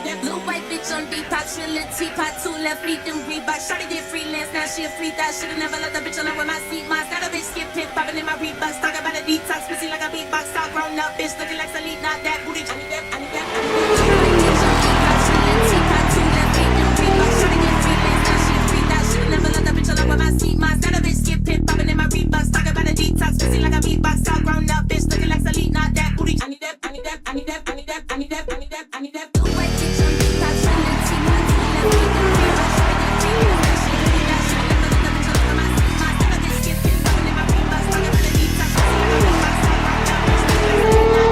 that blue white bitch on detox, feeling teapot, 2 left feet, them Reebok. Shawty did freelance, now she a free thot. Should've never let the bitch alone with my seat. My got a bitch skip hip, popping in my Reeboks. Talking about a detox, pussy like a beatbox. All grown up, bitch looking like Salid, not that booty. I need that, I need that, I need that. Blue white bitch on detox, feeling teapot, 2 left feet, them Reebok. Shawty did freelance, now she a free thot. Should've never let the bitch alone with my seat. My got a bitch skip hip, popping in my Reeboks. Talking about a detox, pussy like a beatbox. All grown up, bitch looking like Salid, not that booty. I need that, I need that, I need that, I need that, I need that, I need that, I need that. Blue white bitch on detox, feeling teapot, 2 left feet, them Reebok. Shawty did freelance, now she a free thot. Should've never let the bitch alone with my seat. My got a bitch skip hip, popping in my Reeboks. Talking about a detox, pussy like a beatbox. All grown up, bitch looking like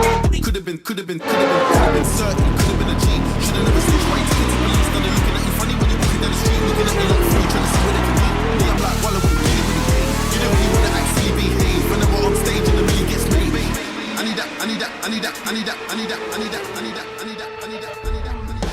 Salid, not that booty. Could've been certain, could've been a G. Should've never switched right to the police. Now they're looking at you funny when you're walking down the street. Looking at me like fool, trying to see what they can do. Me, I'm like, wallow, what you really, really think? You don't really wanna actually behave. Whenever on stage and the million gets made. I need that, I need that, I need that, I need that, I need that, I need that, I need that, I need that, I need that, I need that.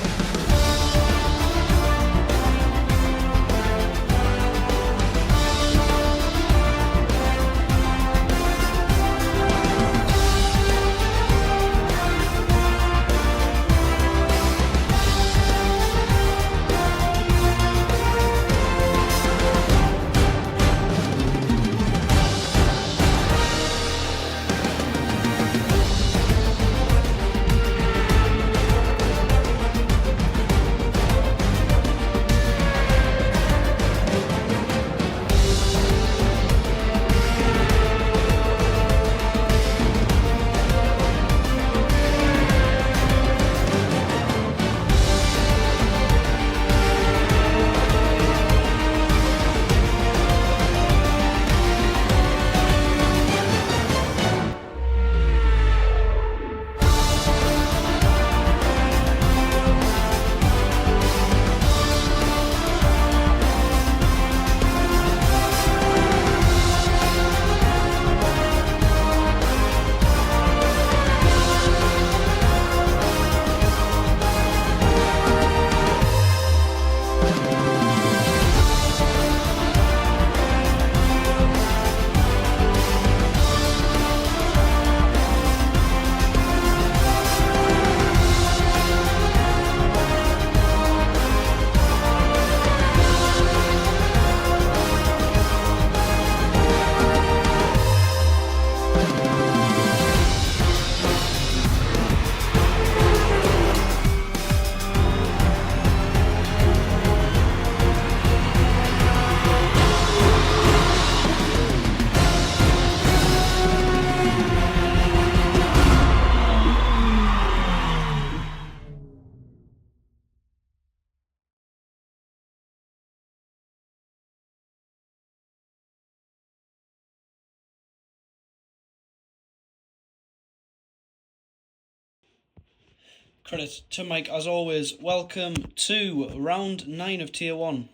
Credit to Mike as always. Welcome to round 9 of Tier 1.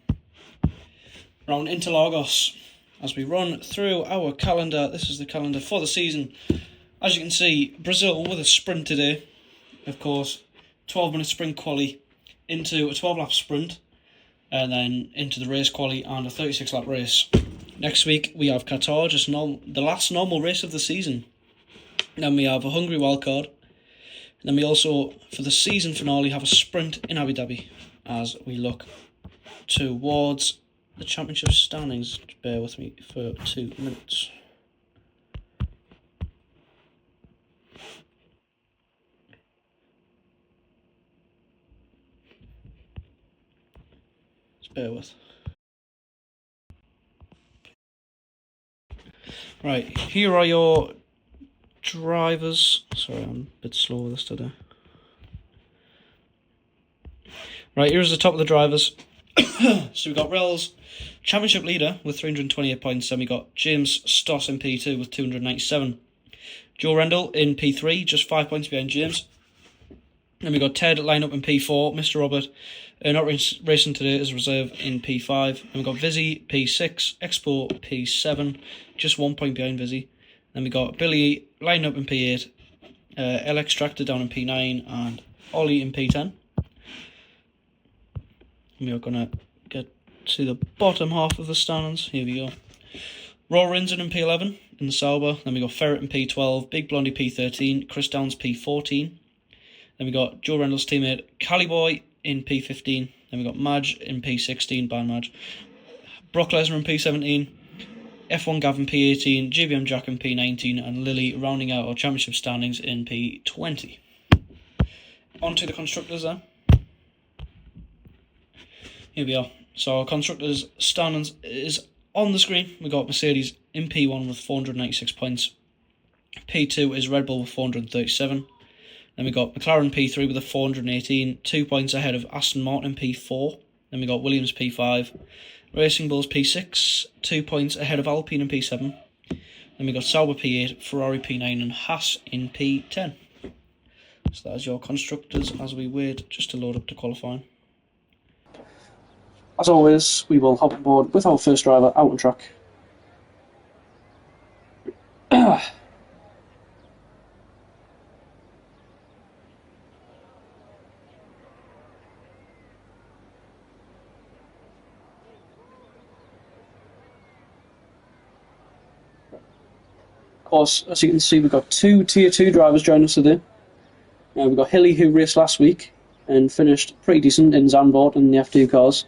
Round Interlagos. As we run through our calendar, this is the calendar for the season. As you can see, Brazil with a sprint today. Of course, 12-minute sprint quali into a 12-lap sprint. And then into the race quali and a 36-lap race. Next week we have Qatar, just the last normal race of the season. Then we have a Hungary wildcard. And then we also, for the season finale, have a sprint in Abu Dhabi as we look towards the championship standings. Just bear with me for 2 minutes. Just bear with. Right, here are your drivers. Sorry, I'm a bit slow with this today. Right, here's the top of the drivers. So we've got Rel's championship leader with 328 points. Then we got James Stoss in P2 with 297. Joe Rendell in P3, just 5 points behind James. Then we got Ted line up in P4. Mr. Robert not racing today as reserve in P5. And we got Vizzy P6, Expo P7, just 1 point behind Vizzy. Then we got Billy line up in P8, L Extractor down in P9, and Ollie in P10. We are going to get to the bottom half of the standings. Here we go. Raw Rinzen in P11 in the Sauber. Then we got Ferret in P12, Big Blondie P13, Chris Downs P14. Then we got Joe Rendell's teammate Caliboy in P15. Then we got Madge in P16, Ban Madge. Brock Lesnar in P17. F1 Gavin P18, GBM Jack in P19, and Lily rounding out our championship standings in P20. On to the constructors then. Here we are. So our constructors standings is on the screen. We got Mercedes in P1 with 496 points. P2 is Red Bull with 437. Then we got McLaren P3 with a 418, 2 points ahead of Aston Martin P4. Then we got Williams P5. Racing Bulls P6, 2 points ahead of Alpine in P7. Then we got Sauber P8, Ferrari P9 and Haas in P10. So that is your constructors as we wait just to load up to qualifying. As always, we will hop aboard with our first driver out on track. Of course, as you can see, we've got 2 Tier 2 drivers joining us today. We've got Hilly, who raced last week and finished pretty decent in Zandvoort in the F2 cars.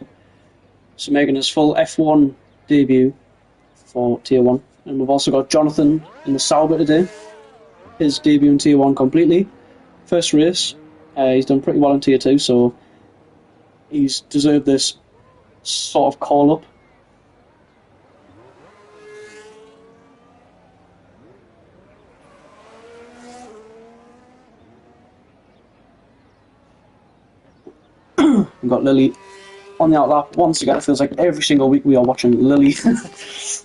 So making his full F1 debut for Tier 1. And we've also got Jonathan in the Sauber today. His debut in Tier 1 completely. First race. He's done pretty well in Tier 2, so he's deserved this sort of call-up. We've got Lily on the outlap. Once again, it feels like every single week we are watching Lily. It's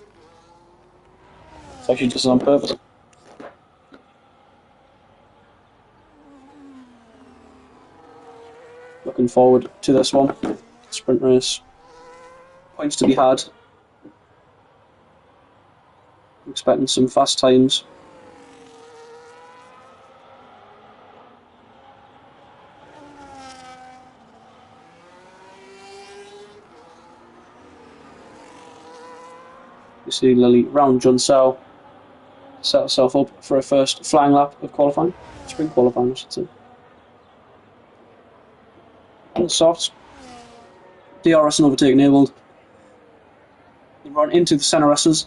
actually just on purpose. Looking forward to this one. Sprint race. Points to be had. Expecting some fast times. You see Lily round Junsell, set herself up for her first flying lap of qualifying, spring qualifying I should say. On the softs, DRS and overtake enabled. They run into the centre S's.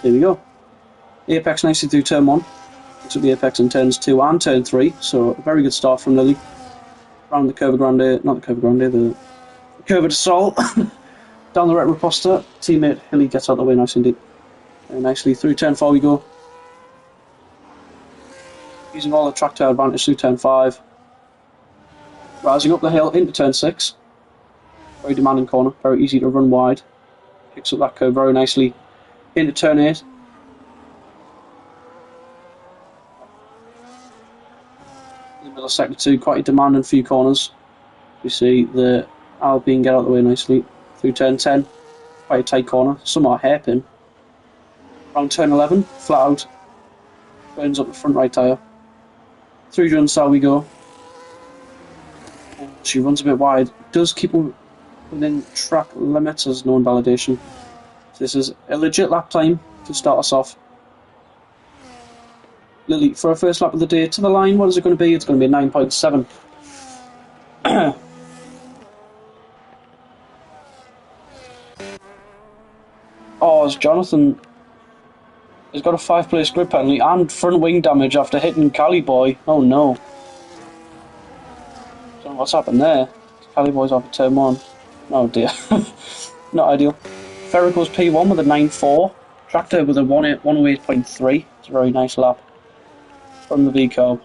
Here we go. Apex nicely through turn 1. Looks at the apex in turns 2 and turn 3, so a very good start from Lily. Round the Curva Grande, not the Curva Grande, the Curva de Sol. Down the Ret Riposta, teammate Hilly gets out of the way nice indeed. Very nicely through turn 4 we go. Using all the track to our advantage through turn 5. Rising up the hill into turn 6. Very demanding corner, very easy to run wide. Picks up that curve very nicely into turn 8. In the middle of sector 2, quite a demanding few corners. You see the Alpine get out of the way nicely. Through turn 10, quite a tight corner, somewhat hairpin. Around turn 11, flat out, burns up the front right tyre. Through Junsell we go. She runs a bit wide, does keep her within track limits as no invalidation. So this is a legit lap time to start us off. Lily, for her first lap of the day to the line, what is it going to be? It's going to be 9.7. Oh, as Jonathan has got a 5-place grid penalty and front wing damage after hitting Caliboy. Oh no. Don't know what's happened there. Caliboy's off at turn 1. Oh dear. Not ideal. Ferric goes P1 with a 9.4. Tractor with a 108.3. It's a very nice lap from the V-Curb.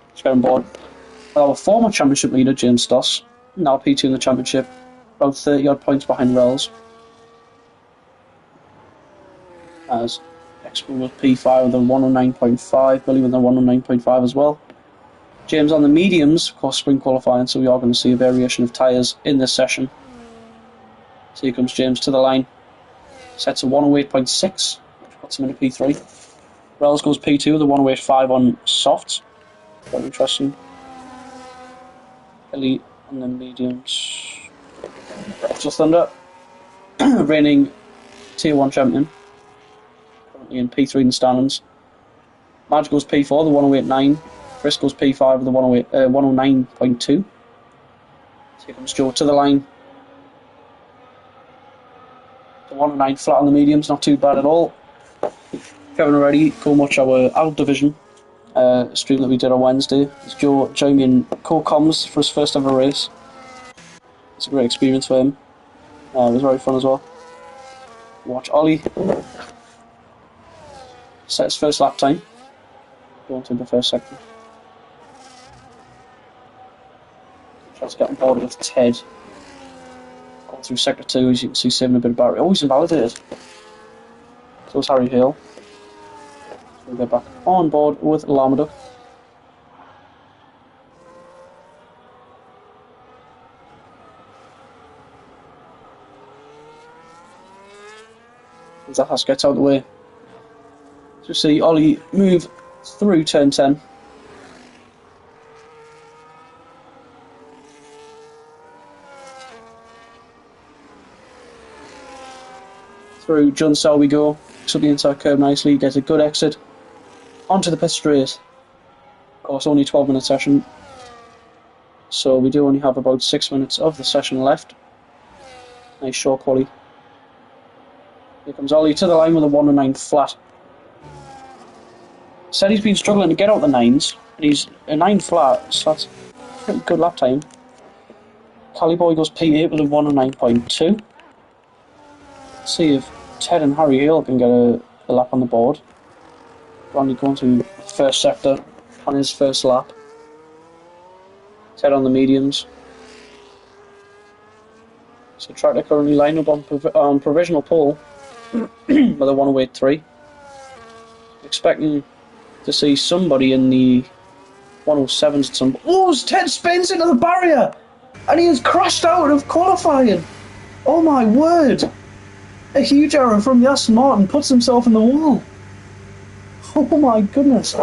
Let's get on board. Our former championship leader, James Stoss, now P2 in the championship. About 30 odd points behind Rells. As Expo with P5 with a 109.5, Billy with a 109.5 as well. James on the mediums, of course spring qualifying, so we are going to see a variation of tyres in this session. So here comes James to the line. Sets a 108.6, which puts him in a P3. Rells goes P2 with a 108.5 on softs. Very interesting. Billy on the mediums. Just Thunder, reigning Tier 1 champion. In P3 in the standings. Madge goes P4, the 108.9. Chris goes P5 with the 109.2. So here comes Joe to the line. The 109 flat on the mediums, not too bad at all. Kevin already, go watch our Out Division stream that we did on Wednesday. It's Joe joined me in co-coms for his first ever race. It's a great experience for him. It was very fun as well. Watch Ollie set his first lap time. Going through the first sector. Tries to get on board with Ted. Going through sector 2, as you can see, saving a bit of battery. Oh, he's invalidated. So is Harry Hale. So we'll get back on board with Lamaduck. As Zahas gets out of the way. So see Ollie move through turn 10. Through John Sal we go. So the inside curve nicely, gets a good exit. Onto the pit straight. Of course, only 12-minute session. So we do only have about 6 minutes of the session left. Nice short quali. Here comes Ollie to the line with a 109 flat. Said he's been struggling to get out the 9s, and he's a 9 flat, so that's a pretty good lap time. Caliboy goes P8 with a 109.2. See if Ted and Harry Hale can get a lap on the board. Randy going to the first sector on his first lap. Ted on the mediums. So Tractor currently lined up on provisional pole with a 108.3. Expecting to see somebody in the 107s at some... Oh, Ted spins into the barrier! And he has crashed out of qualifying! Oh my word! A huge error from the Aston Martin, puts himself in the wall. Oh my goodness.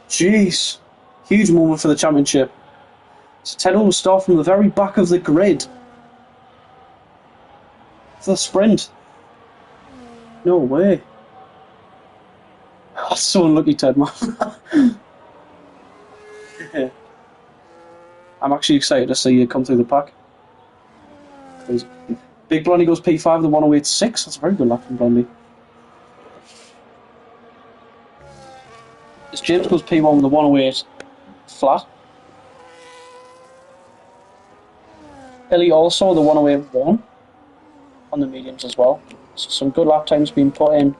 Jeez. Huge moment for the championship. So Ted will start from the very back of the grid. For the sprint. No way. That's so unlucky, Ted, man. I'm actually excited to see you come through the pack. Big Blondie goes P5 with the 108.6. That's a very good lap from Blondie. As James goes P1 with the 108 flat. Billy also the 108.1 on the mediums as well. So some good lap times being put in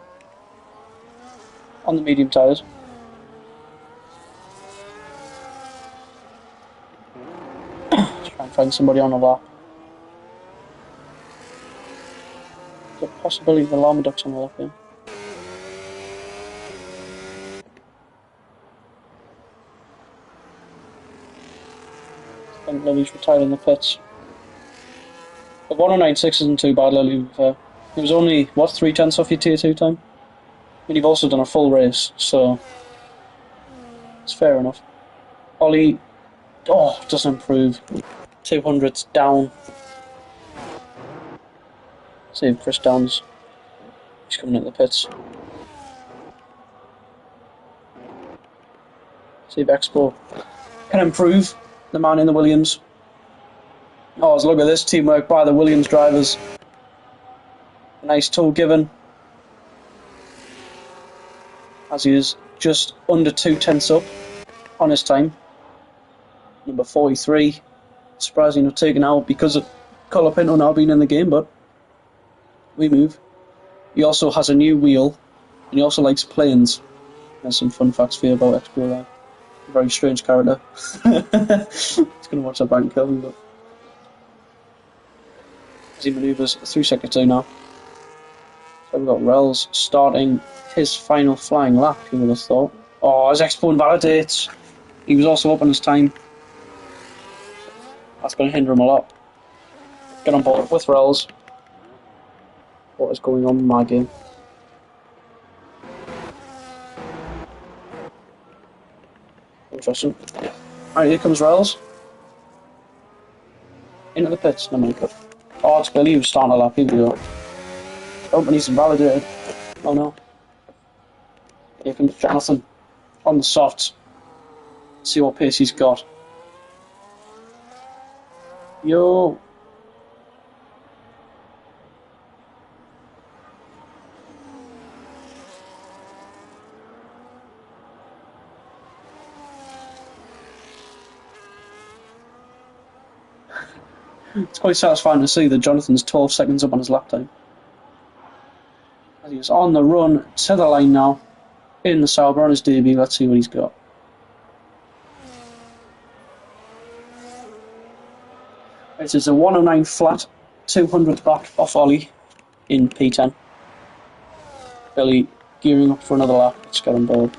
on the medium tyres. Let's try and find somebody on the lap. There's a possibility the Lamaduck's on the lap here. I think Lily's retired in the pits. The 109.6 isn't too bad, Lily. It was only, what, 3/10 off your tier 2 time? I mean, you've also done a full race, so it's fair enough. Ollie, doesn't improve. 200's down. See if Chris Downs, he's coming into the pits. See if Expo can improve, the man in the Williams. Oh, look at this teamwork by the Williams drivers. A nice tow given. As he is just under 2/10 up on his time. Number 43. Surprisingly not taken out because of Colapinto now being in the game, but we move. He also has a new wheel, and he also likes planes. There's some fun facts for you about Expo there. A very strange character. He's going to watch that back and kill him, but... As he manoeuvres through sector 2 now. So we've got Rels starting his final flying lap, you would have thought. Oh, his Expo invalidates. He was also up on his time. That's going to hinder him a lot. Get on board with Rels. what is going on in my game. Interesting. Alright, here comes Rails. Into the pits. No, my God. Oh, it's Billy who's starting a lap. Here we go. Oh, and he's invalidated. Oh no. Here comes Jonathan on the softs. See what pace he's got. Yo. It's quite satisfying to see that Jonathan's 12 seconds up on his lap time. As he's on the run to the line now. In the Sauber on his debut. Let's see what he's got. It is a 109 flat, 200 back off Ollie in P10. Billy gearing up for another lap. Let's get on board.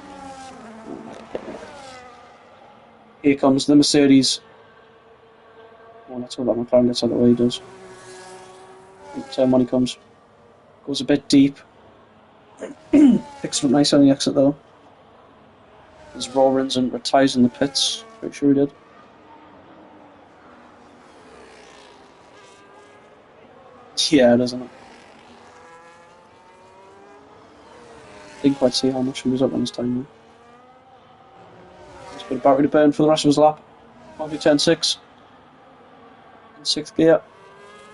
Here comes the Mercedes. Oh, let's hope that McLaren gets out of the way he does. Turn when he comes. Goes a bit deep. Picks it up nice on the exit though. There's Rollins and retires in the pits. Pretty sure he did. Yeah, doesn't it? Didn't quite see how much he was up on his time though. Just got a battery to burn for the rest of his lap. Only turn 6. In 6th gear.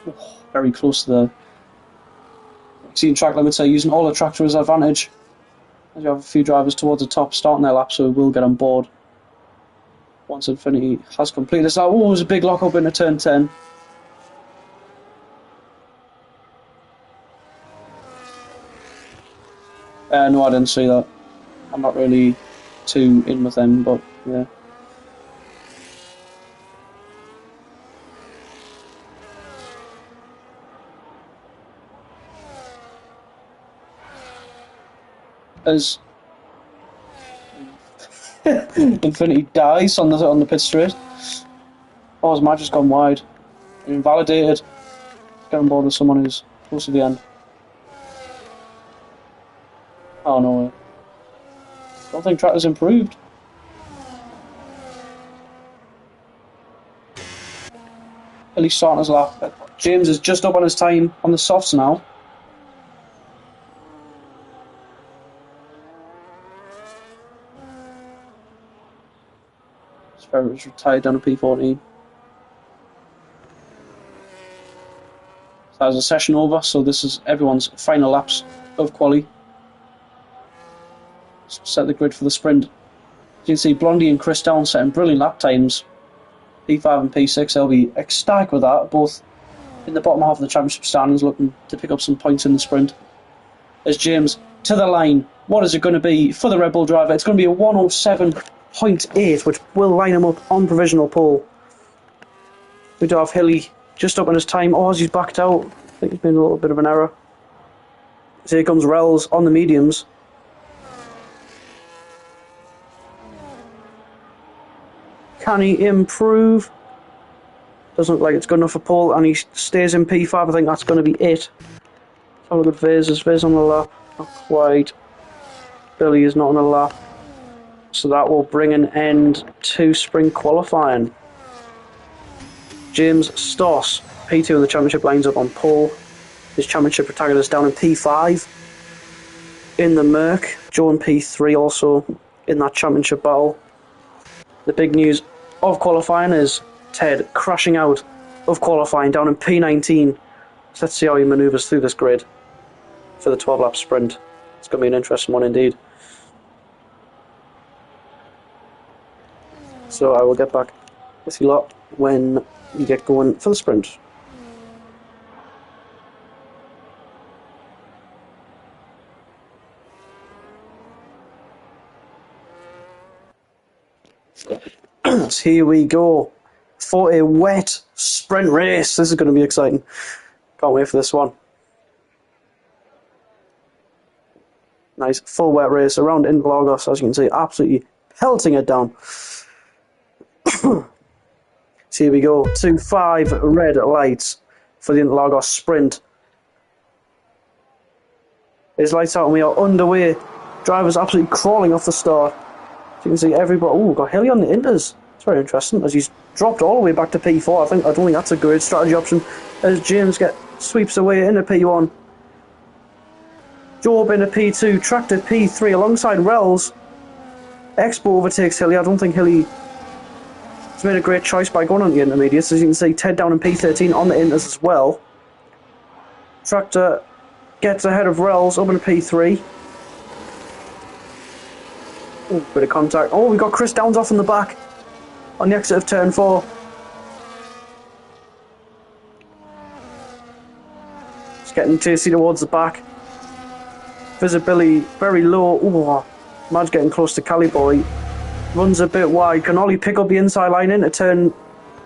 Oh, very close to the exceeding track limits. Using all the track to his advantage. As you have a few drivers towards the top starting their lap, so we'll get on board once Infinity has completed this. Oh, there's a big lock up into turn 10. No, I didn't see that. I'm not really too in with them, but yeah. As Infinity dies on the pit straight. Oh, his match has gone wide. Invalidated. Get on board with someone who's close to the end. Oh no way. Don't think track has improved. At least starting his lap. James is just up on his time on the softs now. Ferrer's retired down to P14. So there's a session over, so this is everyone's final laps of quali. Set the grid for the sprint. As you can see, Blondie and Chris Down setting brilliant lap times. P5 and P6, they'll be ecstatic with that, both in the bottom half of the championship standings looking to pick up some points in the sprint. As James to the line, what is it going to be for the Red Bull driver? It's going to be a 107.8, which will line him up on provisional pole. We do have Hilly just up on his time. Oh, as he's backed out. I think it's been a little bit of an error. So here comes Rells on the mediums. Can he improve? Doesn't look like it's good enough for pole, and he stays in P5. I think that's going to be it. Let's have a look at Viz. Is Viz on the lap? Not quite. Billy is not on the lap. So that will bring an end to spring qualifying. James Stoss, P2 of the championship, lines up on pole. His championship protagonist down in P5. In the Merc, Joe in P3 also in that championship battle. The big news of qualifying is Ted crashing out of qualifying down in P19. So let's see how he manoeuvres through this grid for the 12 lap sprint. It's going to be an interesting one indeed. So I will get back with you lot when we get going for the sprint. So here we go for a wet sprint race. This is going to be exciting. Can't wait for this one. Nice full wet race around Interlagos, as you can see, absolutely pelting it down. So here we go, 5 red lights for the Interlagos sprint. It's lights out and we are underway. Drivers absolutely crawling off the start. So you can see everybody. Oh, we've got Hilly on the inters. It's very interesting as he's dropped all the way back to P4. I don't think that's a great strategy option as James sweeps away into P1. Job into P2, Tractor P3 alongside Rells. Expo overtakes Hilly. I don't think Hilly has made a great choice by going on the intermediates. As you can see, Ted down in P13 on the inters as well. Tractor gets ahead of Rells up in P3. Oh, bit of contact. Oh, we got Chris Downs off in the back on the exit of turn 4. It's getting chasey towards the back. Visibility very low. Ooh, Mad's getting close to Caliboy. Runs a bit wide. Can Ollie pick up the inside line into turn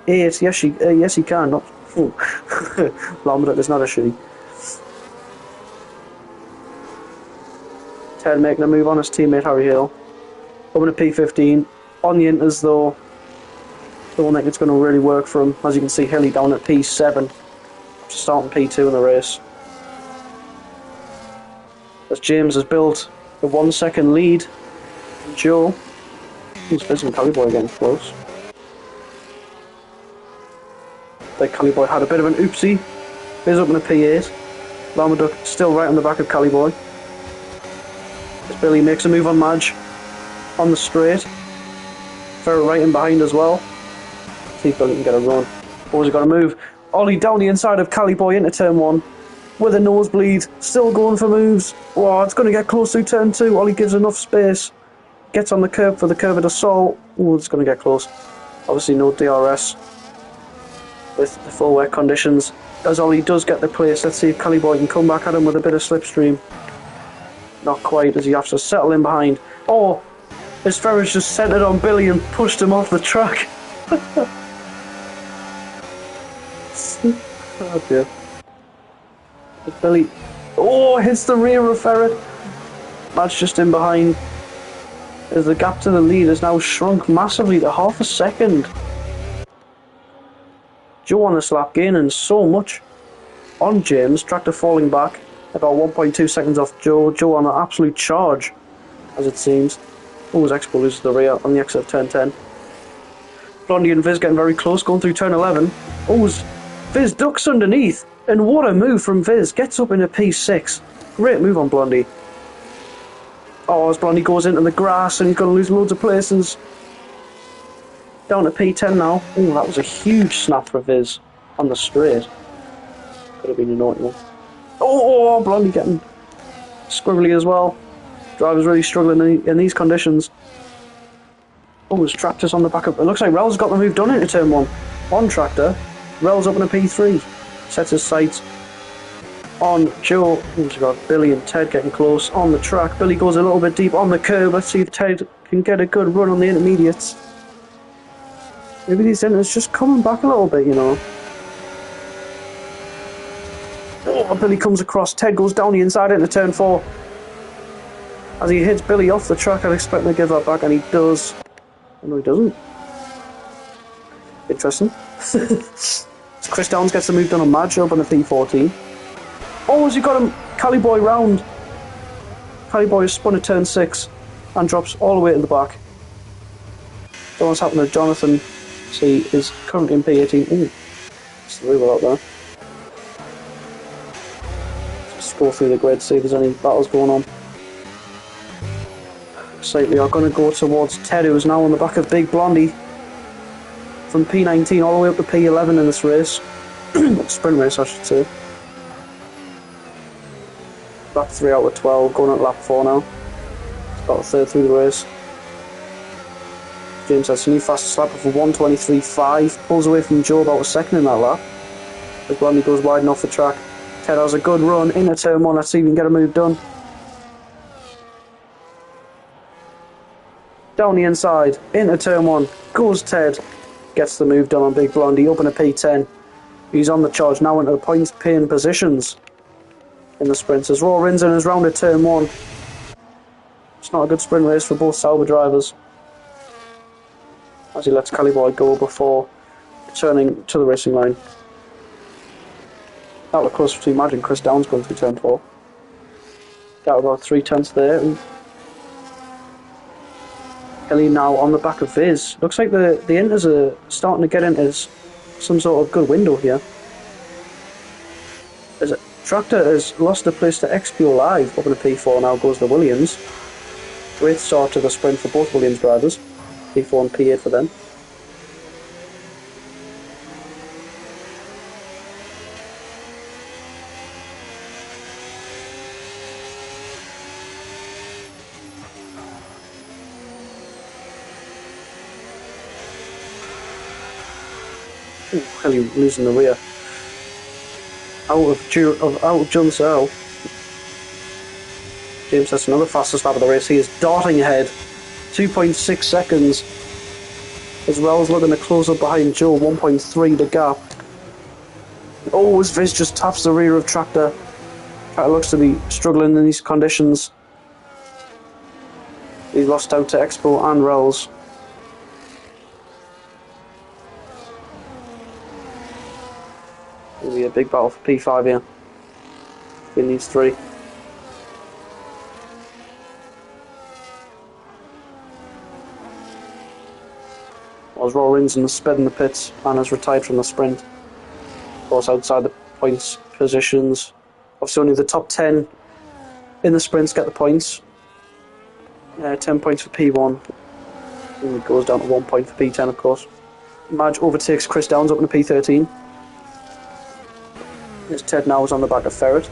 8? Yes, he can. Not. Lambda is not a she. Ted making a move on his teammate Harry Hill. Up to P15. On the inters though, don't think it's going to really work for him. As you can see, Hilly down at P7. Starting P2 in the race. As James has built a 1 second lead. Joe. He's visiting Caliboy getting close. Like Caliboy had a bit of an oopsie. He's up in a P8. Lamaduk still right on the back of Caliboy. As Billy makes a move on Madge. On the straight. Ferrer right in behind as well. See if Billy can get a run. Oh, he's got to move. Ollie down the inside of Caliboy into turn 1. With a nosebleed. Still going for moves. Oh, it's going to get close to turn 2. Ollie gives enough space. Gets on the curb for the curved assault. Oh, it's going to get close. Obviously no DRS. With the full wet conditions. As Ollie does get the place. Let's see if Caliboy can come back at him with a bit of slipstream. Not quite, as he has to settle in behind. Oh, his Ferris just centred on Billy and pushed him off the track. Oh dear. Billy. Oh, hits the rear of Ferret. That's just in behind. As the gap to the lead has now shrunk massively to half a second. Joe on this lap gaining so much on James. Tractor falling back. About 1.2 seconds off Joe. Joe on an absolute charge, as it seems. Oh, his Expo loses the rear on the exit of turn 10. Blondie and Viz getting very close, going through turn 11. Oh, Viz ducks underneath. And what a move from Viz. Gets up into P6. Great move on Blondie. Oh, as Blondie goes into the grass and he's going to lose loads of places. Down to P10 now. Oh, that was a huge snap for Viz on the straight. Could have been a naughty one. Oh, Blondie getting squiggly as well. Driver's really struggling in these conditions. Oh, there's Tractor's on the back of... It looks like Rel's got the move done into turn 1. On Tractor. Rel's up in a P3. Sets his sights on Joe. Oh, he's got Billy and Ted getting close on the track. Billy goes a little bit deep on the curb. Let's see if Ted can get a good run on the intermediates. Maybe these inters just coming back a little bit, you know. Oh, Billy comes across. Ted goes down the inside into turn 4. As he hits Billy off the track, I'd expect him to give that back, and he does. Oh, no, he doesn't. Interesting. Chris Downs gets the move done on Madge up on the P14. Oh, has he got him? Caliboy round. Caliboy has spun at turn 6 and drops all the way to the back. Don't know what's happened to Jonathan. See, is currently in P18. Ooh, it's the river out there. Just go through the grid, see if there's any battles going on. Slightly are going to go towards Ted, who is now on the back of Big Blondie. From P19 all the way up to P11 in this race. Sprint race, I should say. Lap 3 out of 12, going at lap 4 now. It's about a third through the race. James has a new fastest lap of a 1:23.5. Pulls away from Joe about a second in that lap. As Blondie goes wide and off the track. Ted has a good run into turn 1. Let's see if we can get a move done. Down the inside, into turn 1. Goes Ted. Gets the move done on Big Blondie, up in a P10. He's on the charge now into the points paying positions in the sprints. As Raw Rinzen is round at turn 1. It's not a good sprint race for both Sauber drivers. As he lets Caliboy go before returning to the racing line. That looked close between Madge and Chris Downs going through turn 4. Got about 3/10 there. And Kelly now on the back of Viz. Looks like the Inters are starting to get into some sort of good window here. As Tractor has lost a place to XPO Live up in a P4, now goes the Williams. Great start to the sprint for both Williams drivers. P4 and P8 for them. Ooh, Kelly losing the rear. Out of John Searle. James has another fastest lap of the race. He is darting ahead. 2.6 seconds. As well as looking to close up behind Joe. 1.3 the gap. Oh, as Viz just taps the rear of Tractor. Tractor looks to be struggling in these conditions. He's lost out to Expo and Rells. It'll be a big battle for P5 here. Between these three. As Rawlins sped in the pits and has retired from the sprint. Of course, outside the points positions. Obviously, only the top 10 in the sprints get the points. 10 points for P1. And it goes down to 1 point for P10, of course. Madge overtakes Chris Downs up in the P13. As Ted now is on the back of Ferret.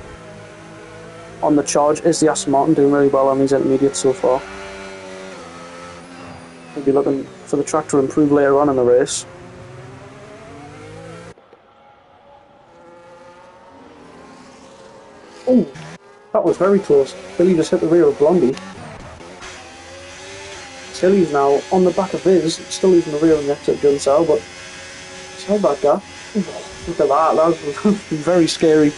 On the charge is the Aston Martin, doing really well on these intermediates so far. We'll be looking for the track to improve later on in the race. Oh, that was very close. Billy just hit the rear of Blondie. Tilly's now on the back of his, still using the rear of the exit John Searle, but it's held that gap. Look at that, that was very scary.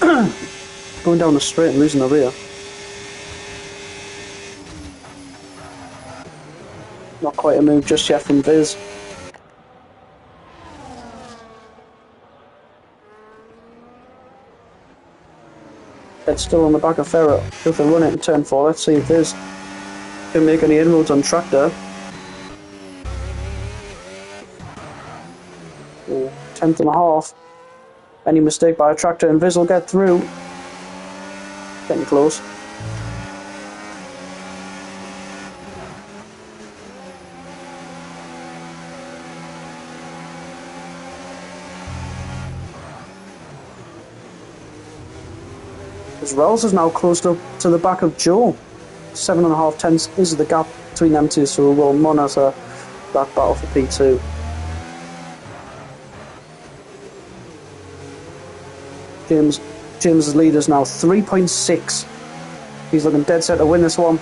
Going down the straight and losing the rear. Not quite a move just yet from Viz. It's still on the back of Ferret with a run it in turn 4. Let's see if Viz can make any inroads on Tractor. 10th and a half. Any mistake by a Tractor and Viz will get through. Getting close. As Rells is now closed up to the back of Joe. 7.5 tenths is the gap between them two, so we'll monitor that battle for P2. James' lead is now 3.6. He's looking dead set to win this one.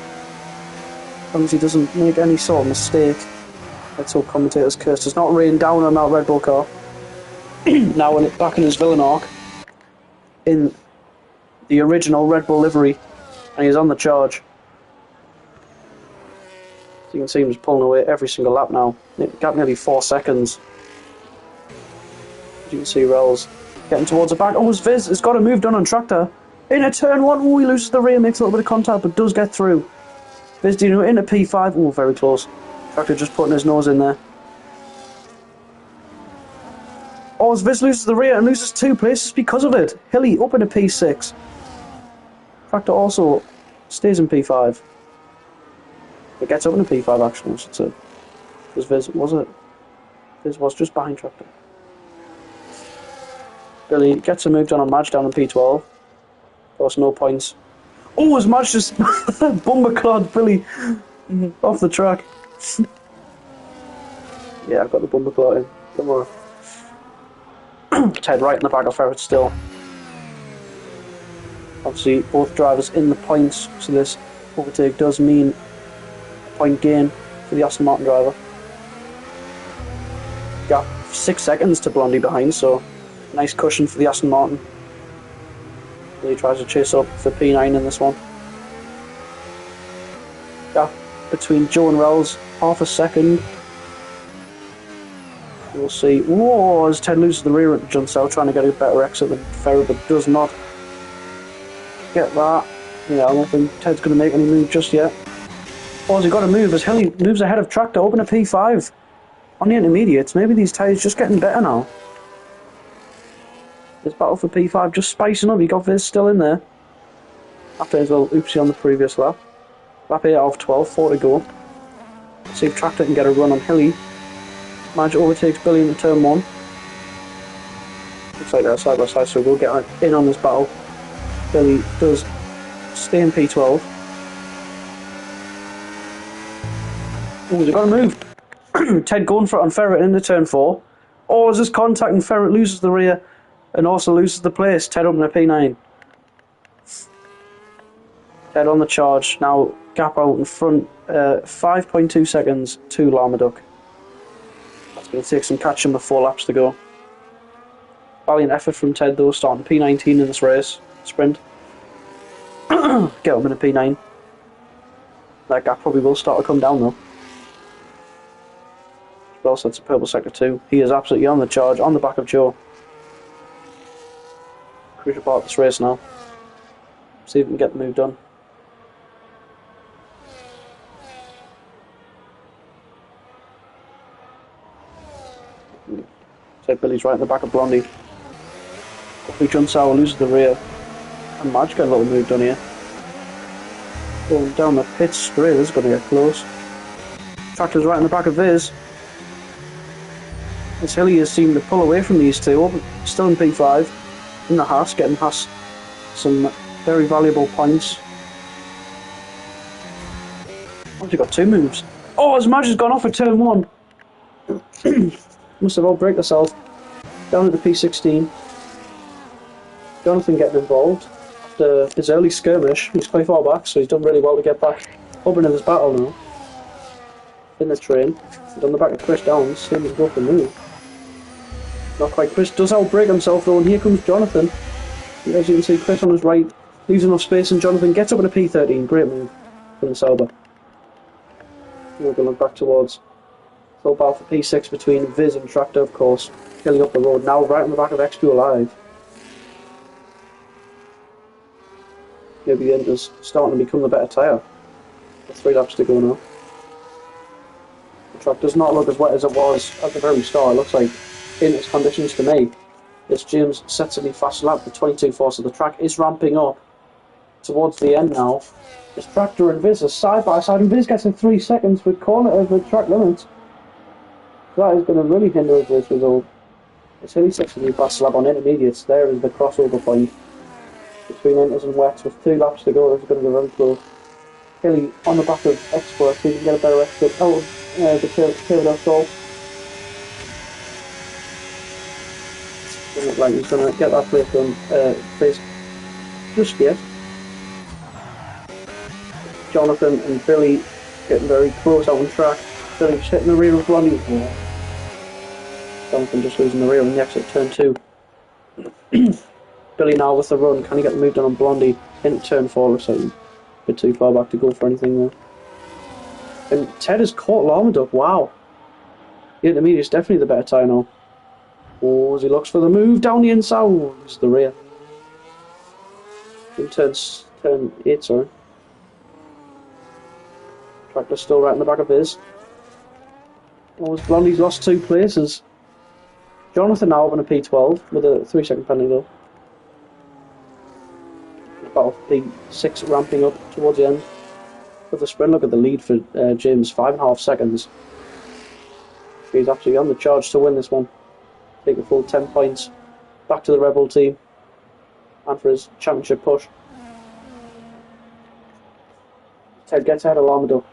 As long as he doesn't make any sort of mistake. Let's hope commentators curse does not rain down on that Red Bull car. Now back in his villain arc. In the original Red Bull livery. And he's on the charge. So you can see him just pulling away every single lap now. It got nearly 4 seconds. As you can see Rells getting towards the back. Oh, it's Viz. It's got a move done on Tractor. In a turn 1. Oh, he loses the rear, makes a little bit of contact, but does get through. Viz Dino into P5. Oh, very close. Tractor just putting his nose in there. Oh, as Viz loses the rear and loses 2 places because of it. Hilly up into P6. Tractor also stays in P5. It gets up into P5 actually, I should say. Because Viz was just behind Tractor. Billy gets a move done on Madge down in P12. Of course, no points. Oh, as Madge just bumper-clawed Billy off the track. Yeah, I've got the bumper-claw in. Don't worry. Ted right in the back of Ferret still. Obviously, both drivers in the points, so this overtake does mean a point gain for the Aston Martin driver. Got 6 seconds to Blondie behind, so nice cushion for the Aston Martin. He tries to chase up for P9 in this one. Gap between Joe and Rells, half a second. We'll see. Whoa, as Ted loses the rear at John Searle, trying to get a better exit than Ferret, but does not get that. Yeah, I don't think Ted's going to make any move just yet. All's he got to move as Hilly moves ahead of Tractor, open a P5 on the intermediates. Maybe these tyres just getting better now. This battle for P5 just spicing up. He got Viz still in there. After his little oopsie on the previous lap. Lap 8 out of 12, 4 to go. See if Tractor can get a run on Hilly. Madge overtakes Billy in turn 1. Looks like they're side by side, so we'll get in on this battle. Billy does stay in P12. Oh, he's got to move. Ted going for it on Ferret into turn 4. Oh, is this contact and Ferret loses the rear and also loses the place. Ted up in a P9. Ted on the charge. Now gap out in front. 5.2 seconds to Larmaduck. That's going to take some catching with 4 laps to go. Valiant effort from Ted though, starting P19 in this race. Sprint. Get him in a P9. That gap probably will start to come down though. Well, so it's a purple sector 2. He is absolutely on the charge, on the back of Joe. Crucial part of this race now. See if we can get the move done. So Billy's right in the back of Blondie. Hopefully John Sauer loses the rear. And Madge get a little move done here. Going down the pit straight, this is going to get close. Tractor's right in the back of Viz. As Hilly is seeming to pull away from these two, still in P5, in the Haas, getting Haas some very valuable points. He's got 2 moves. Oh, his Madge has gone off at turn 1. Must have all braked herself. Down at the P16. Jonathan getting involved. After his early skirmish, he's quite far back, so he's done really well to get back up into this battle now. In the train. He's on the back of Chris Downs, seeing him go for the move. Not quite. Chris does outbrake himself though, and here comes Jonathan. As you can see, Chris on his right, leaves enough space, and Jonathan gets up in a P13. Great move from the Sauber. We're going to look back towards full battle for P6 between Viz and Tractor, of course. Hilly up the road now, right on the back of X2 Alive. Maybe the end is starting to become a better tyre. With 3 laps to go now. The track does not look as wet as it was at the very start. It looks like in its conditions to me. This James sets a fast lap. The 22 force of the track is ramping up towards the end now. This Tractor and Viz are side by side, and Viz gets in 3 seconds with corner of the track limits. That is going to really hinder us this result. It's Hilly sets a fast lap on intermediates. There is the crossover point between inters and wets with 2 laps to go. This is going to go very close. Hilly on the back of Expert, so he can get a better exit out of the tail of that stall. Doesn't look like he's going to get that place done face just yet. Jonathan and Billy getting very close out on track. Billy just hitting the rear of Blondie. Yeah. Jonathan just losing the rear on the exit turn 2. Billy now with the run. Can he get the move done on Blondie into turn 4? Looks like a bit too far back to go for anything there. And Ted has caught Larmaduck. Wow. The intermediate is definitely the better tyre now. Oh, as he looks for the move down the inside. Oh, it's the rear. In turn 8, sorry. Tractor's still right in the back of his. Oh, as Blondie's lost 2 places. Jonathan now up in a P12 with a 3-second penalty though. Battle for P6 ramping up towards the end. With the sprint, look at the lead for James, 5.5 seconds. He's absolutely on the charge to win this one. Take a full 10 points back to the Red Bull team and for his championship push. Ted gets ahead of Larmaduck.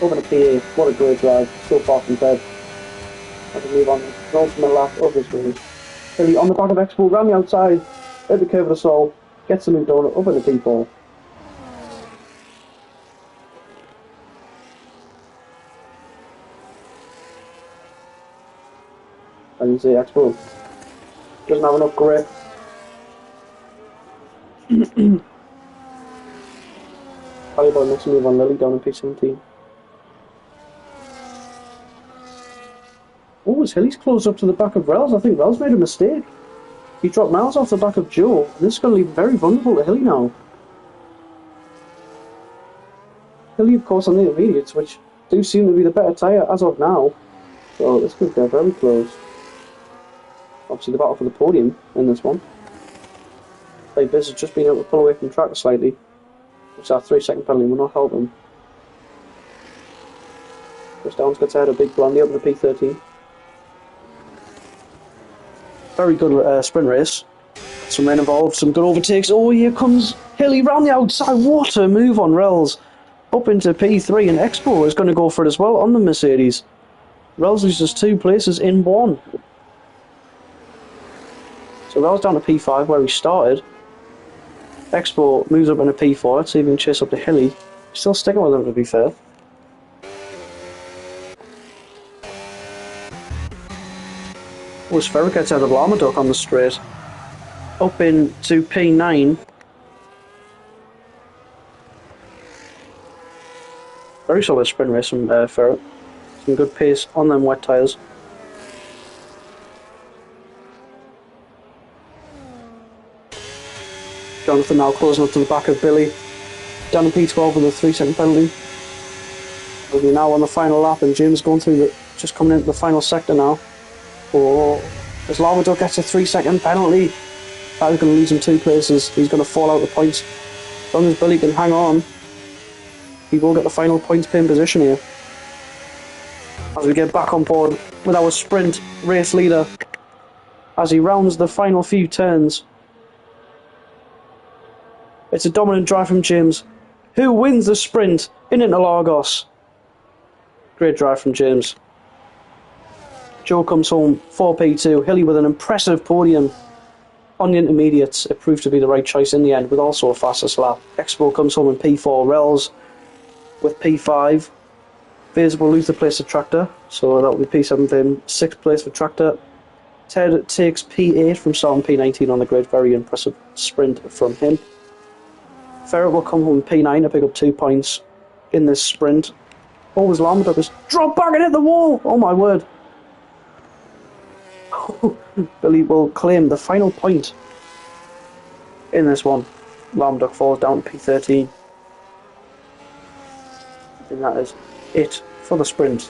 Over the PA, what a great drive, so far from Ted. As we move on, the ultimate lap of this race. Hilly on the back of Expo, round the outside, at the curve of the soul, gets the move done, up in the P4. And you see Expo doesn't have enough grip. Volleyball next move on Lily down in P17. Oh, as Hilly's close up to the back of Rels. I think Rels made a mistake. He dropped miles off the back of Joe. And this is going to leave very vulnerable to Hilly now. Hilly, of course, on the intermediates, which do seem to be the better tyre as of now. So this could get very close. Obviously, the battle for the podium in this one. Like Biz has just been able to pull away from track slightly, which that 3-second penalty will not help him. Chris Downs gets ahead of Big Blondie up in the P13. Very good sprint race. Some men involved, some good overtakes. Oh, here comes Hilly round the outside. What a move on Rels. Up into P3, and Expo is going to go for it as well on the Mercedes. Rels loses 2 places in 1. So Rels down to P5 where he started. Expo moves up into P4. Let's see if he can chase up to Hilly. Still sticking with him, to be fair. Ferrer gets out of Larmaduck on the straight. Up into P9. Very solid sprint race from Ferrer. Some good pace on them wet tyres. Jonathan now closing up to the back of Billy. Down to P12 with a 3-second penalty. We're now on the final lap, and Jim's going through just coming into the final sector now. Oh, as Larmaduck gets a 3-second penalty, that is going to lose him 2 places. He's going to fall out of the points. As long as Billy can hang on, he will get the final points pin position here. As we get back on board with our sprint race leader, as he rounds the final few turns. It's a dominant drive from James, who wins the sprint in Interlagos. Great drive from James. Joe comes home 4P2. Hilly with an impressive podium on the intermediates. It proved to be the right choice in the end, with also a fastest lap. Expo comes home in P4. Rels with P5. Vaz will lose the place of Tractor, so that will be P7 for him. 6th place for Tractor. Ted takes P8 from starting P19 on the grid. Very impressive sprint from him. Ferret will come home in P9 to pick up 2 points in this sprint. Always Larmaduck has dropped back and hit the wall. Oh my word. Billy will claim the final point in this one. Larmaduck falls down to P13. And that is it for the sprint.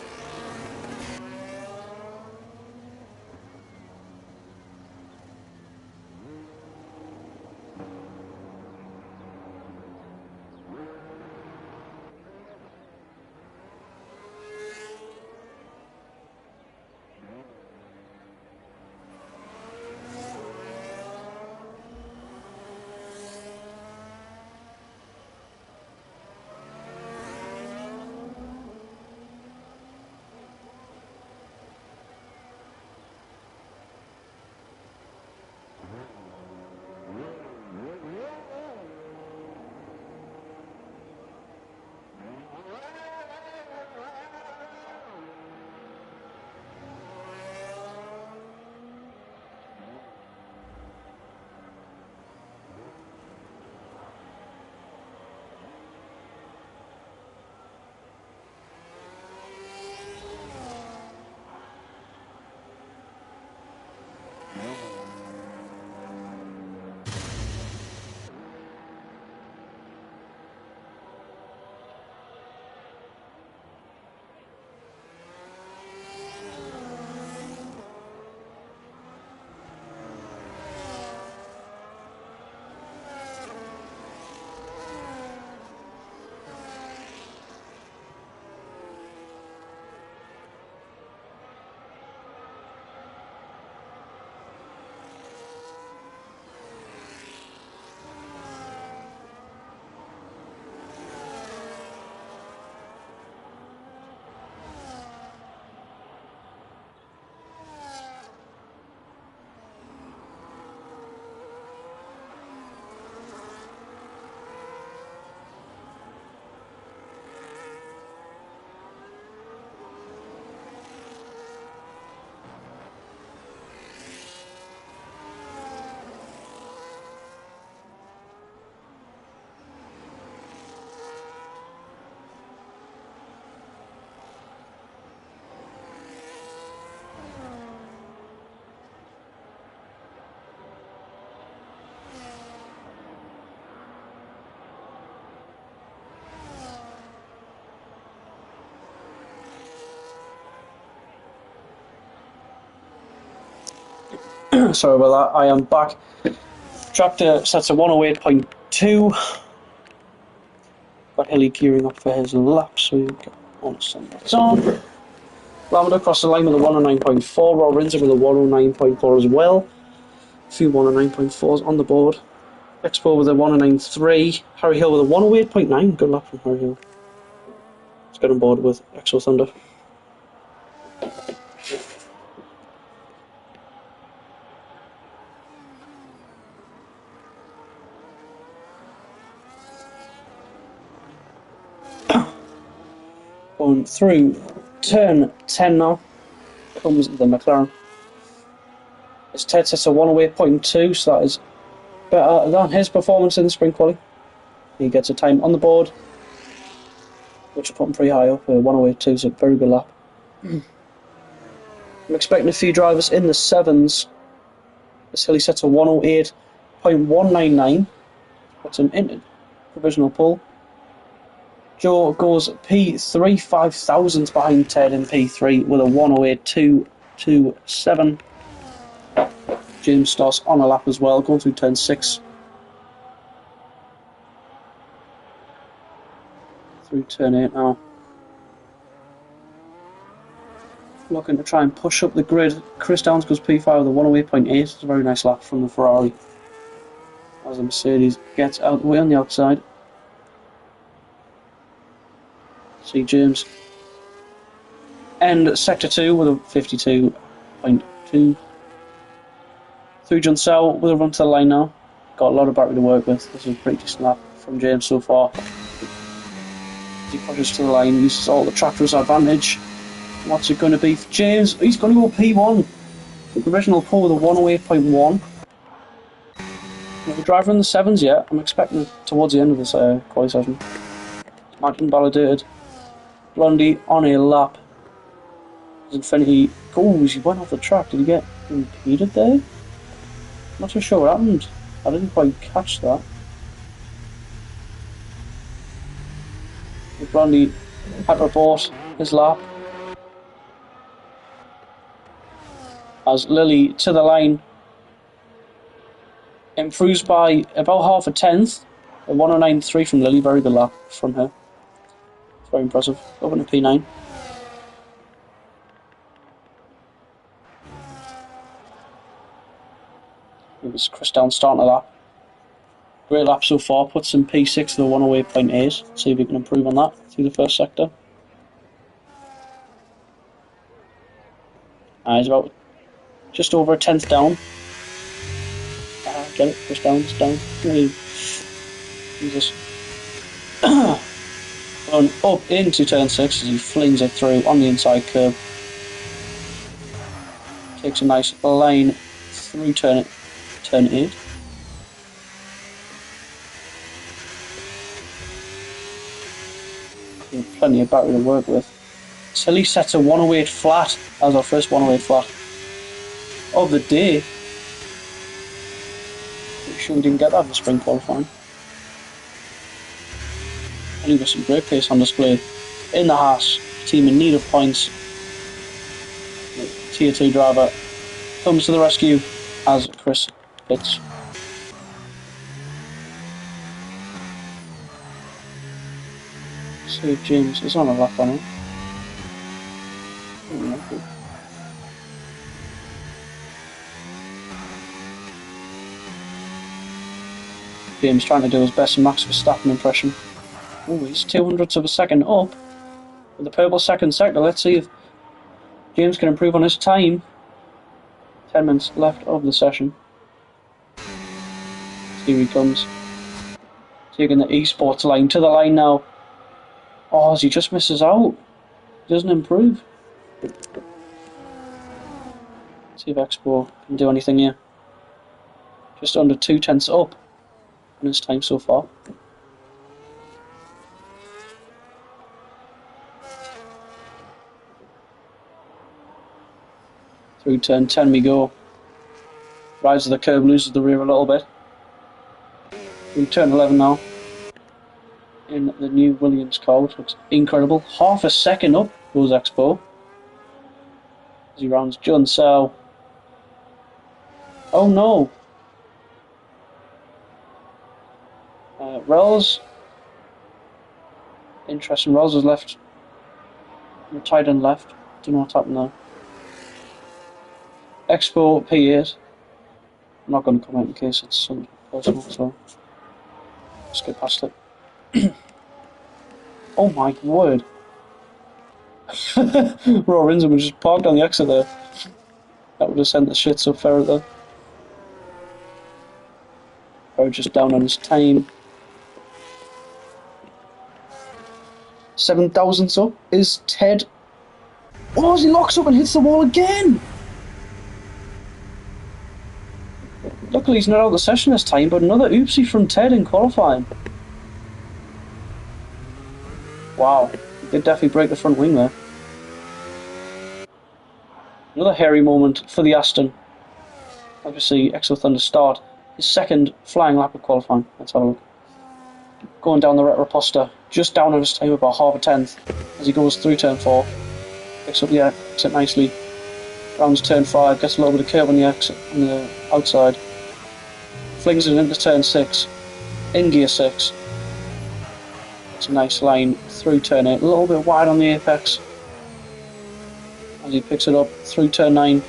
Sorry about that, I am back. Tractor sets a 108.2. Got Hilly gearing up for his lap, so we want to send that on. Lavender across the line with a 109.4. Rob Rinser with a 109.4 as well. A few 109.4s on the board. Expo with a 109.3. Harry Hill with a 108.9. Good lap from Harry Hill. Let's get on board with Exo Thunder. Going through turn 10 now. Comes the McLaren. His Ted sets a 108.2, so that is better than his performance in the sprint quali. He gets a time on the board, which will put him pretty high up. 108.2 is a very good lap. I'm expecting a few drivers in the 7s. This Hilly sets a 108.199. Puts him in provisional pole. Joe goes P3, 5 thousandths behind Ted in P3 with a 108.227. James Stoss on a lap as well, going through turn 6. Through turn 8 now. Looking to try and push up the grid. Chris Downs goes P5 with a 108.8. It's a very nice lap from the Ferrari. As the Mercedes gets out the way on the outside. See James. And sector 2 with a 52.2. Through John Sow with a run to the line now. Got a lot of battery to work with. This is a pretty decent lap from James so far. As he pushes to the line, uses all the tractor's advantage. What's it going to be for James? He's going to go P1. The provisional pole with a 108.1. No driver in the 7s yet. I'm expecting towards the end of this quali session. Martin validated. Blondie on a lap. As Infinity goes, he went off the track. Did he get impeded there? Not too sure what happened. I didn't quite catch that. Blondie had to abort his lap. As Lily to the line improves by about half a tenth. A 109.3 from Lily, very good lap from her. It's very impressive. Over to P9. It was Chris Down starting a lap. Great lap so far, puts him P6 to the 108.8. See if he can improve on that through the first sector. He's about just over a tenth down. Get it, Chris Down's down. Jesus. Going up into turn 6 as he flings it through on the inside curve. Takes a nice line through turn 8. Plenty of battery to work with. Tilly sets a 108 flat as our first 108 flat of the day. Pretty sure we didn't get that in the spring qualifying. And he got some great pace on display in the Haas. Team in need of points. The Tier 2 driver comes to the rescue as Chris pits. See if James is on a lap on him. James trying to do his best Max Verstappen impression. Oh, he's 200ths of a second up with the purple second sector. Let's see if James can improve on his time. 10 minutes left of the session. Here he comes. Taking the esports line to the line now. Oh, as he just misses out. He doesn't improve. See if Expo can do anything here. Just under 2 tenths up in his time so far. Through turn 10 we go. Rises the curb, loses the rear a little bit. Through turn 11 now. In the new Williams car, which looks incredible. Half a second up goes Expo. As he rounds John Sow. Oh no! Rells. Interesting. Rells was left. Tight end left. Don't know what's happened there. Expo P8. I'm not going to comment in case it's something personal, so let's get past it. Oh my word! Raw Rinsen was just parked on the exit there. That would have sent the shits up Ferret there. Ferret just down on his time. 7,000 up is Ted. Oh, he locks up and hits the wall again! Luckily he's not out of the session this time, but another oopsie from Ted in qualifying. Wow, he did definitely break the front wing there. Another hairy moment for the Aston. Obviously, Exo Thunder start his second flying lap of qualifying. Let's have a look. Going down the Retroposter, just down on his time about half a tenth as he goes through turn 4. Picks up the exit nicely. Rounds turn 5, gets a little bit of curve on the exit on the outside. Flings it into turn 6, in gear 6. It's a nice line through turn 8, a little bit wide on the apex. As he picks it up through turn 9,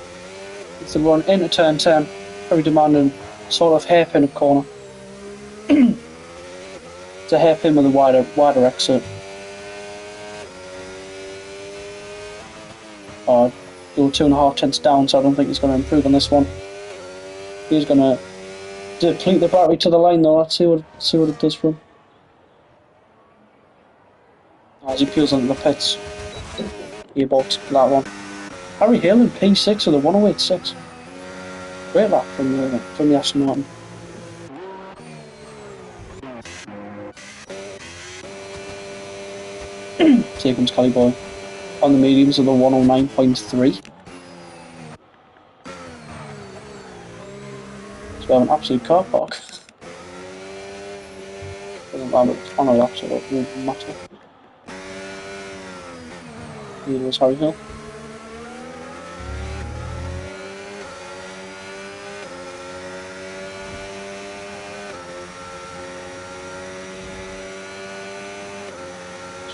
it's the run into turn 10, very demanding, sort of hairpin of corner. It's a hairpin with a wider exit. Go 2.5 tenths down, so I don't think he's going to improve on this one. He's going to deplete the battery to the line though. Let's see what it does for him. As he peels into the pits. Gearbox for that one. Harry Hill in P6 with a 108.6. Great lap from the Aston Martin. Here comes Cali Boy on the mediums of the 109.3. So we have an absolute car park. Doesn't matter, it's on a lap, so it doesn't matter. Neither was Harry Hill.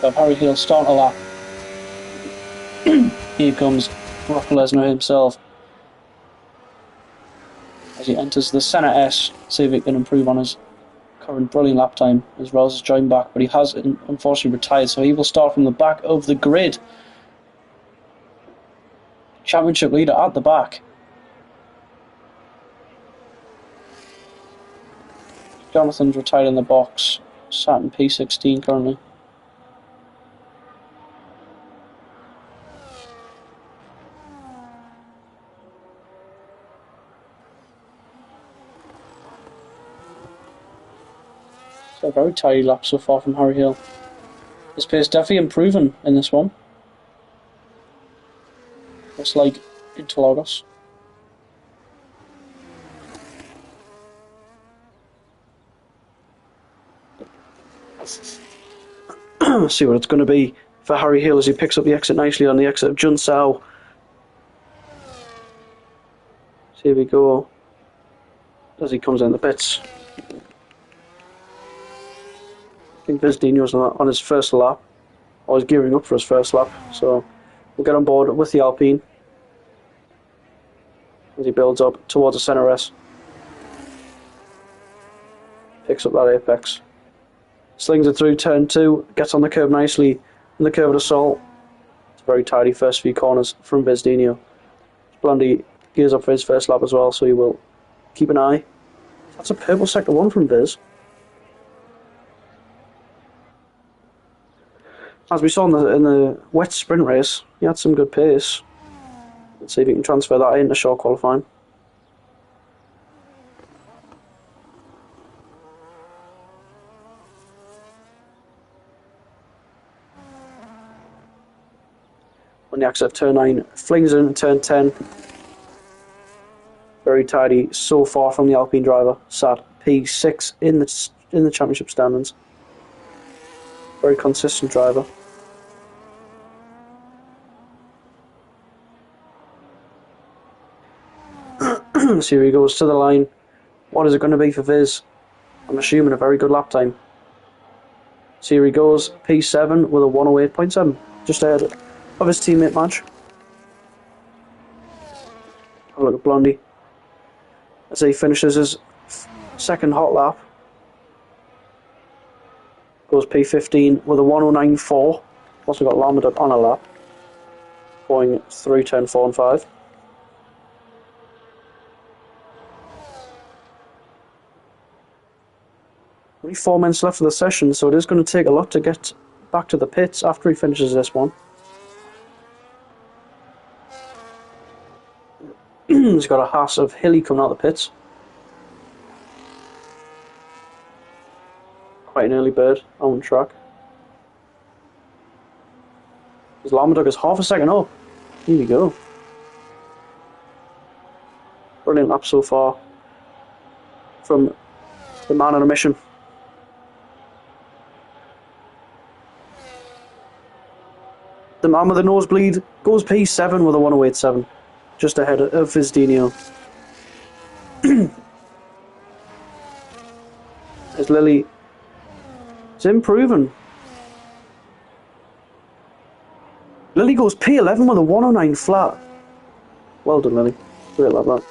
So Harry Hill starting a lap. Here comes Brock Lesnar himself as he enters the Senna S, see if he can improve on his current brilliant lap time as Rose has joined back, but he has unfortunately retired, so he will start from the back of the grid. Championship leader at the back. Jonathan's retired in the box, sat in P16 currently. So a very tidy lap so far from Harry Hill. His pace definitely improving in this one. Looks like Interlagos. Let's see what it's going to be for Harry Hill as he picks up the exit nicely on the exit of Jun Sao. See if we go as he comes in the pits. I think Vizdino's on his first lap, or he's gearing up for his first lap, so we'll get on board with the Alpine as he builds up towards the centre S. Picks up that apex. Slings it through turn 2, gets on the curb nicely in the curve of assault. It's a very tidy first few corners from Vizdino. Blondie gears up for his first lap as well, so he will keep an eye. That's a purple sector 1 from Viz. As we saw in the wet sprint race, he had some good pace. Let's see if he can transfer that into short qualifying. On the exit of turn 9, flings it into turn 10. Very tidy so far from the Alpine driver, sat P6 in the championship standings. Very consistent driver. So here he goes to the line. What is it going to be for Viz? I'm assuming a very good lap time. So here he goes, P7 with a 108.7, just ahead of his teammate Madge. Have a look at Blondie as he finishes his second hot lap. Goes P15 with a 109.4. Also got Lambert on a lap, going through turn 4 and 5. Only 4 minutes left of the session, so it is going to take a lot to get back to the pits after he finishes this one. He's got a Haas of Hilly coming out of the pits. Quite an early bird on track. His Lambert is half a second up. Here we go. Brilliant lap so far from the man on a mission. The man with the nosebleed goes P7 with a 108.7, just ahead of his Dino. As Lily is improving. Lily goes P11 with a 109 flat. Well done, Lily. Great lap that.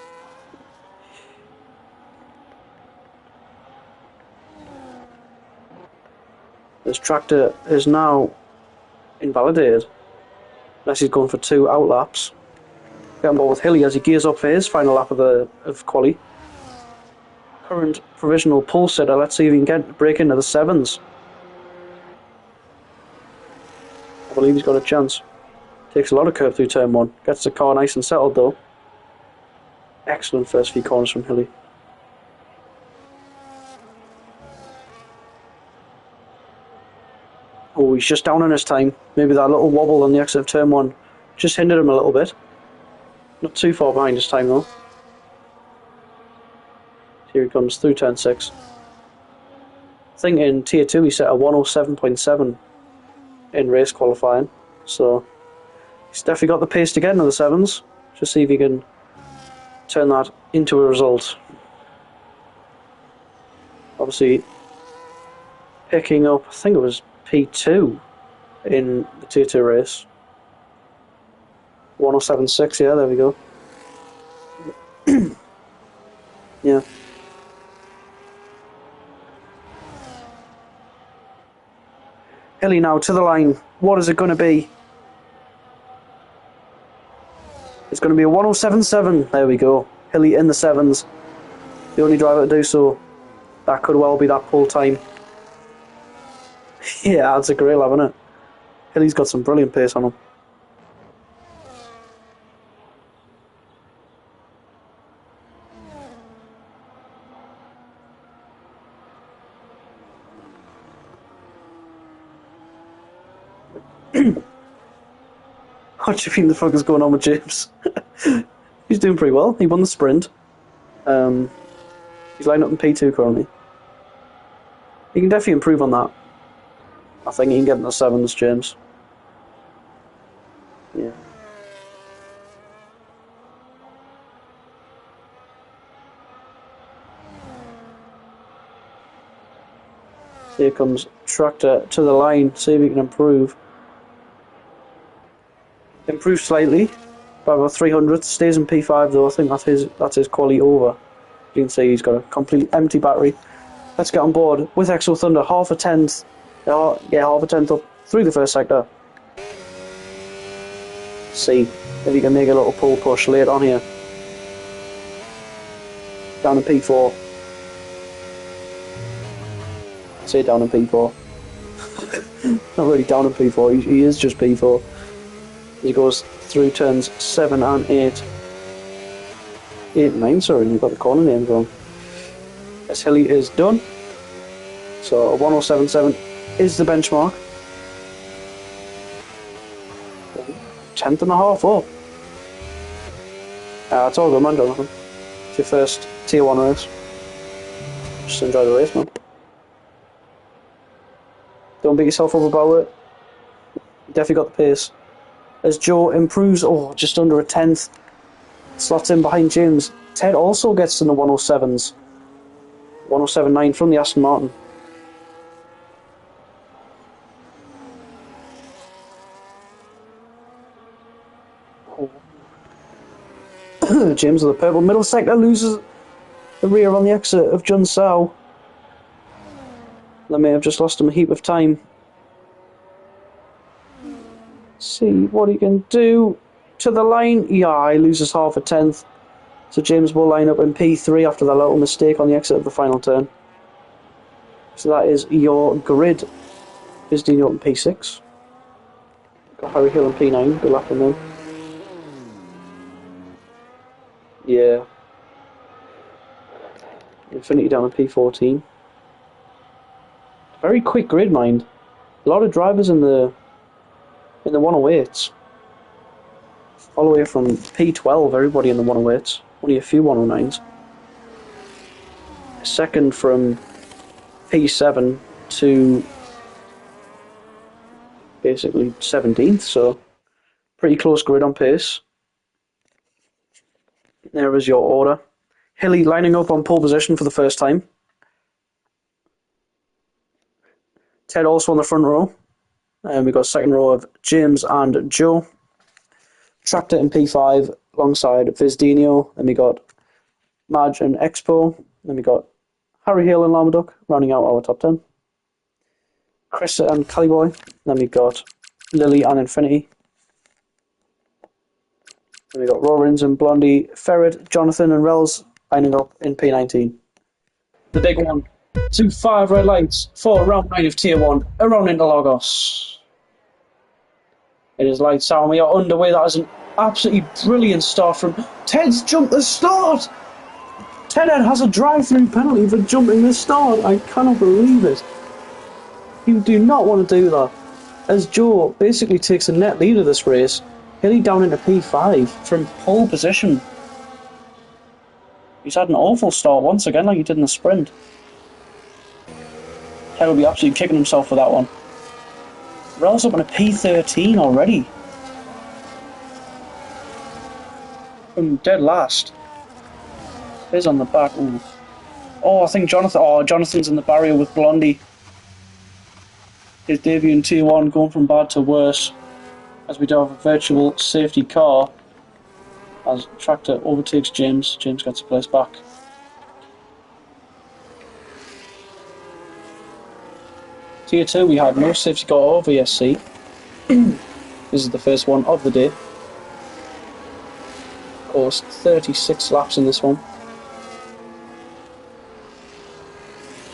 This tractor is now invalidated. Unless he's going for 2 out laps. Getting ball with Hilly as he gears up for his final lap of quali. Current provisional pole sitter. Let's see if he can break into the 7s. I believe he's got a chance. Takes a lot of curve through turn 1. Gets the car nice and settled though. Excellent first few corners from Hilly. Oh, he's just down on his time. Maybe that little wobble on the exit of turn 1 just hindered him a little bit. Not too far behind his time though. Here he comes through turn 6. I think in tier 2 he set a 107.7 in race qualifying. So he's definitely got the pace to get into the 7s. Just see if he can turn that into a result. Obviously picking up, I think it was P2 in the tier 2 race. 107.6, yeah, there we go. Yeah. Hilly now to the line. What is it going to be? It's going to be a 107.7. There we go. Hilly in the 7s. The only driver to do so. That could well be that pole time. Yeah, that's a great lap, isn't it? Hilly's got some brilliant pace on him. What do you think the fuck is going on with James? He's doing pretty well. He won the sprint. He's lined up in P2 currently. He can definitely improve on that. I think he can get in the 7s, James. Yeah. Here comes Tractor to the line. See if he can improve. Improves slightly by about 300. Stays in P5 though. I think that's his quality over. You can see he's got a complete empty battery. Let's get on board with Exo Thunder. Half a tenth up through the first sector. See if he can make a little pull push late on here. Down in P4. Say down in P4. Not really down in P4. He is just P4. He goes through turns 7 and 8. 8 and 9, sorry, you've got the corner names wrong. As Hilly is done. So a 107.7 is the benchmark. 10th and a half up. It's all good, man, Jonathan. It's your first tier 1 race. Just enjoy the race, man. Don't beat yourself up about it. Definitely got the pace. As Joe improves, just under a tenth. Slots in behind James. Ted also gets in the 107s. 107.9 from the Aston Martin. James of the purple middle sector loses the rear on the exit of Jun Sao. They may have just lost him a heap of time. See what he can do to the line. Yeah, he loses half a tenth. So James will line up in P3 after that little mistake on the exit of the final turn. So that is your grid. Visdino in P6. Got Harry Hill in P9. Good luck on them. Yeah. Infinity down in P14. Very quick grid, mind. A lot of drivers in the 108s. All the way from P12, everybody in the 108s. Only a few 109s. Second from P7 to basically 17th, so pretty close grid on pace. There is your order. Hilly lining up on pole position for the first time. Ted also on the front row. And we've got second row of James and Joe. Tractor in P5 alongside Visdino. Then we got Madge and Expo. Then we got Harry Hale and Lamaduck rounding out our top 10. Chris and Caliboy. Then we got Lily and Infinity. Then we got Rorins and Blondie, Ferret, Jonathan and Rels lining up in P19. The big one. 2-5 red lights for round 9 of Tier 1 around Interlagos. It is lights out and we are underway. That is an absolutely brilliant start from Ted's jump the start! Ted has a drive-through penalty for jumping the start. I cannot believe it. You do not want to do that. As Joe basically takes a net lead of this race, Hilly down into P5 from pole position. He's had an awful start once again, like he did in the sprint. Ted will be absolutely kicking himself for that one. Rel's up on a P13 already. From dead last. He's on the back. Ooh. Oh, I think Jonathan's in the barrier with Blondie. His debut in Tier 1 going from bad to worse. As we do have a virtual safety car. As Tractor overtakes James. James gets a place back. Tier 2 we had no safety car or VSC. This is the first one of the day. Of course, 36 laps in this one.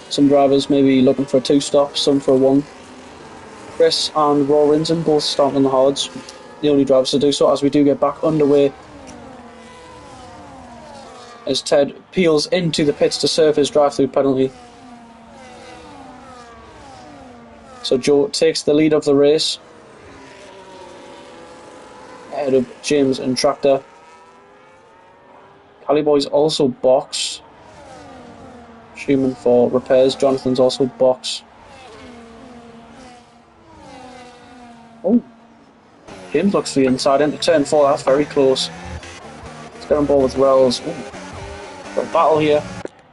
Some drivers may be looking for a 2-stop, some for a 1. Chris and Rawlinson both starting on the hards. The only drivers to do so as we do get back underway. As Ted peels into the pits to serve his drive-through penalty. So Joe takes the lead of the race. Ahead of James and Tractor. Caliboy's also box. Schumann for repairs. Jonathan's also box. Oh. James looks to the inside into turn 4. That's very close. Let's get on board with Wells. Got a battle here.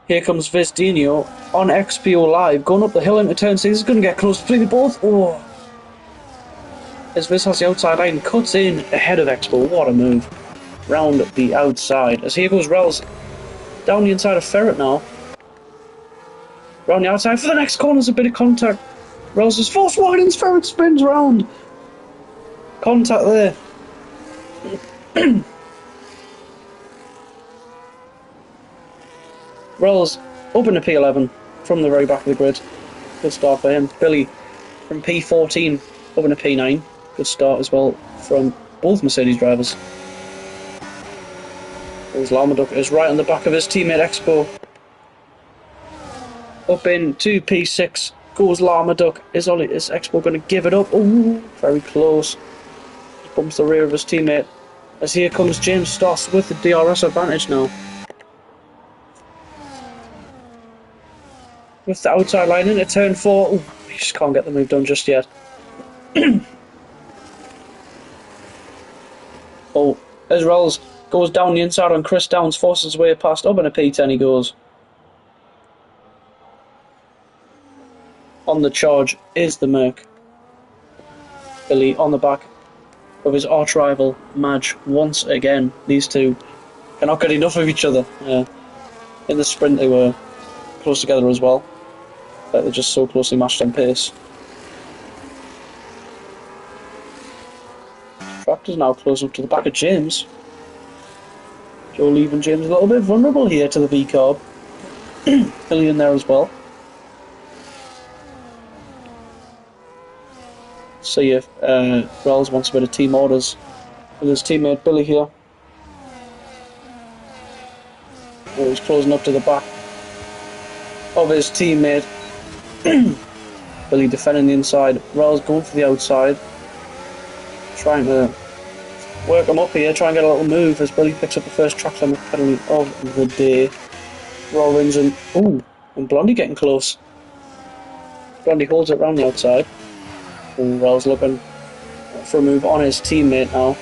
Here comes Visdino on XPO Live, going up the hill into turn 6. He's going to get close between the both. Oh. As Viz has the outside line, cuts in ahead of Expo. What a move. Round the outside. As here goes Rels down the inside of Ferret now. Round the outside for the next corner. There's a bit of contact. Rels is forced wide and Ferret spins round. Contact there. Rels up in the P11 from the very back of the grid. Good start for him. Billy from P14 up in the P9. Good start as well from both Mercedes drivers. There's Lamaduck is right on the back of his teammate Expo. Up into P6 goes Lamaduck. Is Expo going to give it up? Oh, very close. Bumps the rear of his teammate. As here comes James Stoss with the DRS advantage now. With the outside line into turn 4. Ooh, he just can't get the move done just yet. Oh, as Rels Goes down the inside on Chris Downs, forces his way past. Up in a P10 he goes. On the charge is the Merc. Billy on the back of his arch rival, Madge, once again. These two cannot get enough of each other. In the sprint they were close together as well. But they're just so closely matched on pace. Tractor's now close up to the back of James. Joe leaving James a little bit vulnerable here to the V-carb. Billy in there as well. See if Wells wants a bit of team orders with his teammate Billy here. Oh, he's closing up to the back of his teammate. Billy defending the inside. Wells going for the outside. Trying to work him up here, try and get a little move as Billy picks up the first track limit penalty of the day. Rollins and and Blondie getting close. Blondie holds it round the outside. Wells looking for a move on his teammate now.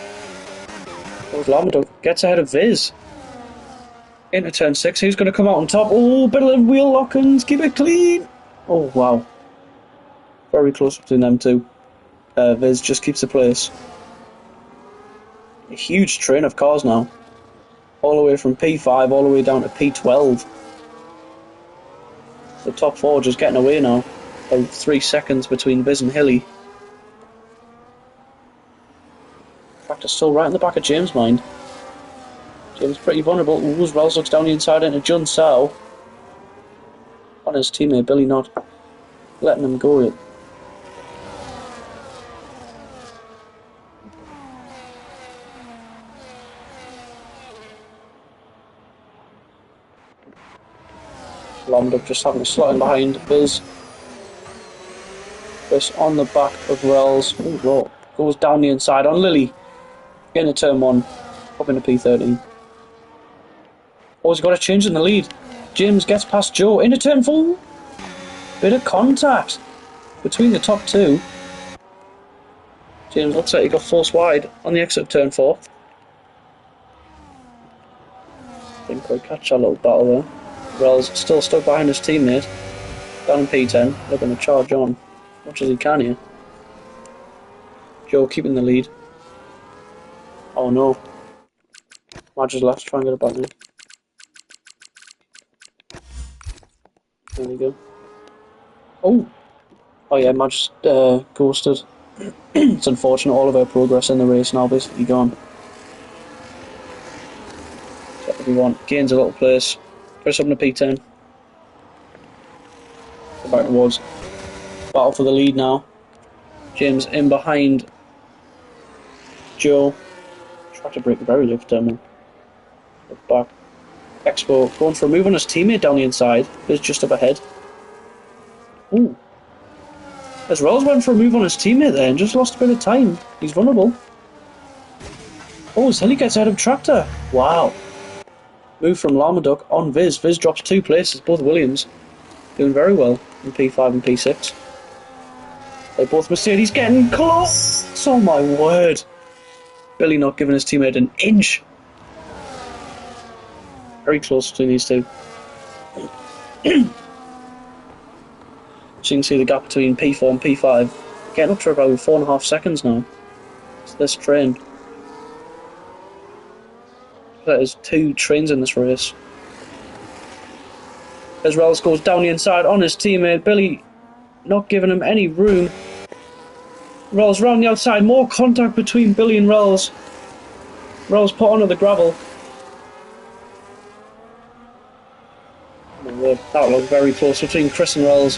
Lamadou gets ahead of Viz. Into turn 6, who's going to come out on top? Oh, bit of wheel lock-ins, keep it clean. Oh, wow. Very close between them two. Viz just keeps the place. A huge train of cars now. All the way from P5 all the way down to P12. The top 4 just getting away now. About 3 seconds between Viz and Hilly. Tractor's still right in the back of James' mind. James pretty vulnerable. Wells looks down the inside into Jun Sao. On his teammate Billy not letting him go yet. Lomdup just having a slot in behind Viz. Viz on the back of Wells. Ooh, Lord. Goes down the inside on Lily. Into turn 1. Up into P13. Oh, he's got a change in the lead. James gets past Joe. Into turn 4. Bit of contact between the top 2. James looks like he got forced wide on the exit of turn 4. Didn't quite catch that little battle there. Wells still stuck behind his teammate. Down in P10. Looking to charge on much as he can here. Joe keeping the lead. Oh no. Madge is left, try and get it back now. There we go. Oh! Oh yeah, Madge ghosted. It's unfortunate, all of our progress in the race now basically gone. So everyone gains a little place. Chris up in the P10. Go back towards battle for the lead now. James in behind Joe. Tried to break the barrier for turn 1. Look back. Expo going for a move on his teammate down the inside. He's just up ahead. Ooh. As Wells went for a move on his teammate there and just lost a bit of time. He's vulnerable. Oh, Hilly gets ahead of Tractor. Wow. Move from Lamadou on Viz. Viz drops 2 places, both Williams. Doing very well in P5 and P6. They both Mercedes getting close. Oh my word. Billy not giving his teammate an inch. Very close between these two. So you can see the gap between P4 and P5. Getting up to about 4.5 seconds now. It's this train. There's 2 trains in this race. As Wells goes down the inside on his teammate. Billy not giving him any room. Wells round the outside. More contact between Billy and Wells. Wells put onto the gravel. Oh my word, that looked very close between Chris and Wells.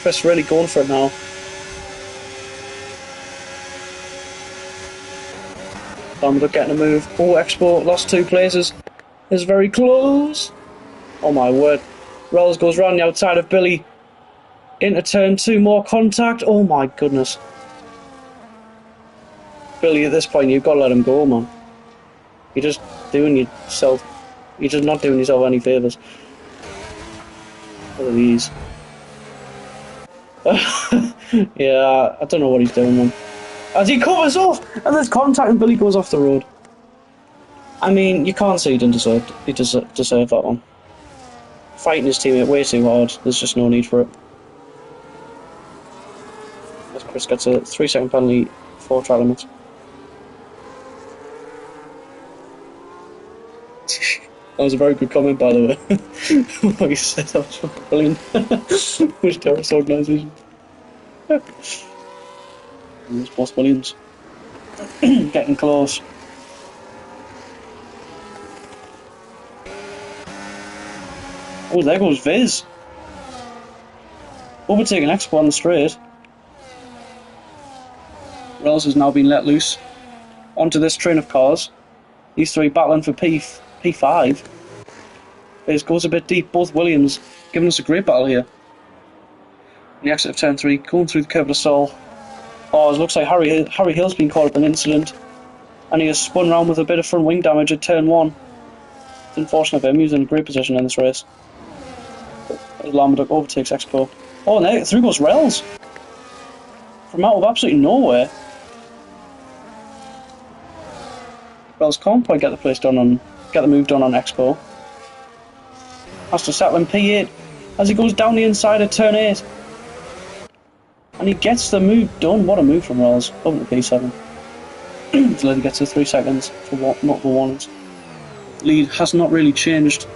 Chris really going for it now. Lamadou getting a move. Oh, Expo lost 2 places. It's very close. Oh my word. Wells goes round the outside of Billy. Into turn 2, more contact. Oh my goodness. Billy, at this point, you've got to let him go, man. You're just doing yourself. You're just not doing yourself any favours. Look at these. Yeah, I don't know what he's doing, man. As he covers off, and there's contact, and Billy goes off the road. I mean, you can't say he didn't deserve that one. Fighting his teammate way too hard, there's just no need for it. As Chris gets a 3-second penalty for track limits. That was a very good comment, by the way. What you said, that was fucking brilliant. Which terrorist organisation? There's Boss Williams. Getting close. Oh, there goes Viz. Overtaking Expo on the straight. Wells has now been let loose onto this train of cars. These three battling for P5. Viz goes a bit deep, both Williams giving us a great battle here. The exit of turn 3, going through the curve of the stall. Oh, it looks like Harry Hill's been caught up in an incident, and he has spun round with a bit of front wing damage at turn 1. It's unfortunate for him, he's in a great position in this race. Lamaduk overtakes Expo. Oh, and there, through goes Rels. From out of absolutely nowhere. Rels can't quite get the move done on Expo. Has to settle in P8 as he goes down the inside of turn 8. And he gets the move done. What a move from Rels. Over to P7. The lead gets to 3 seconds for multiple warnings. Lead has not really changed.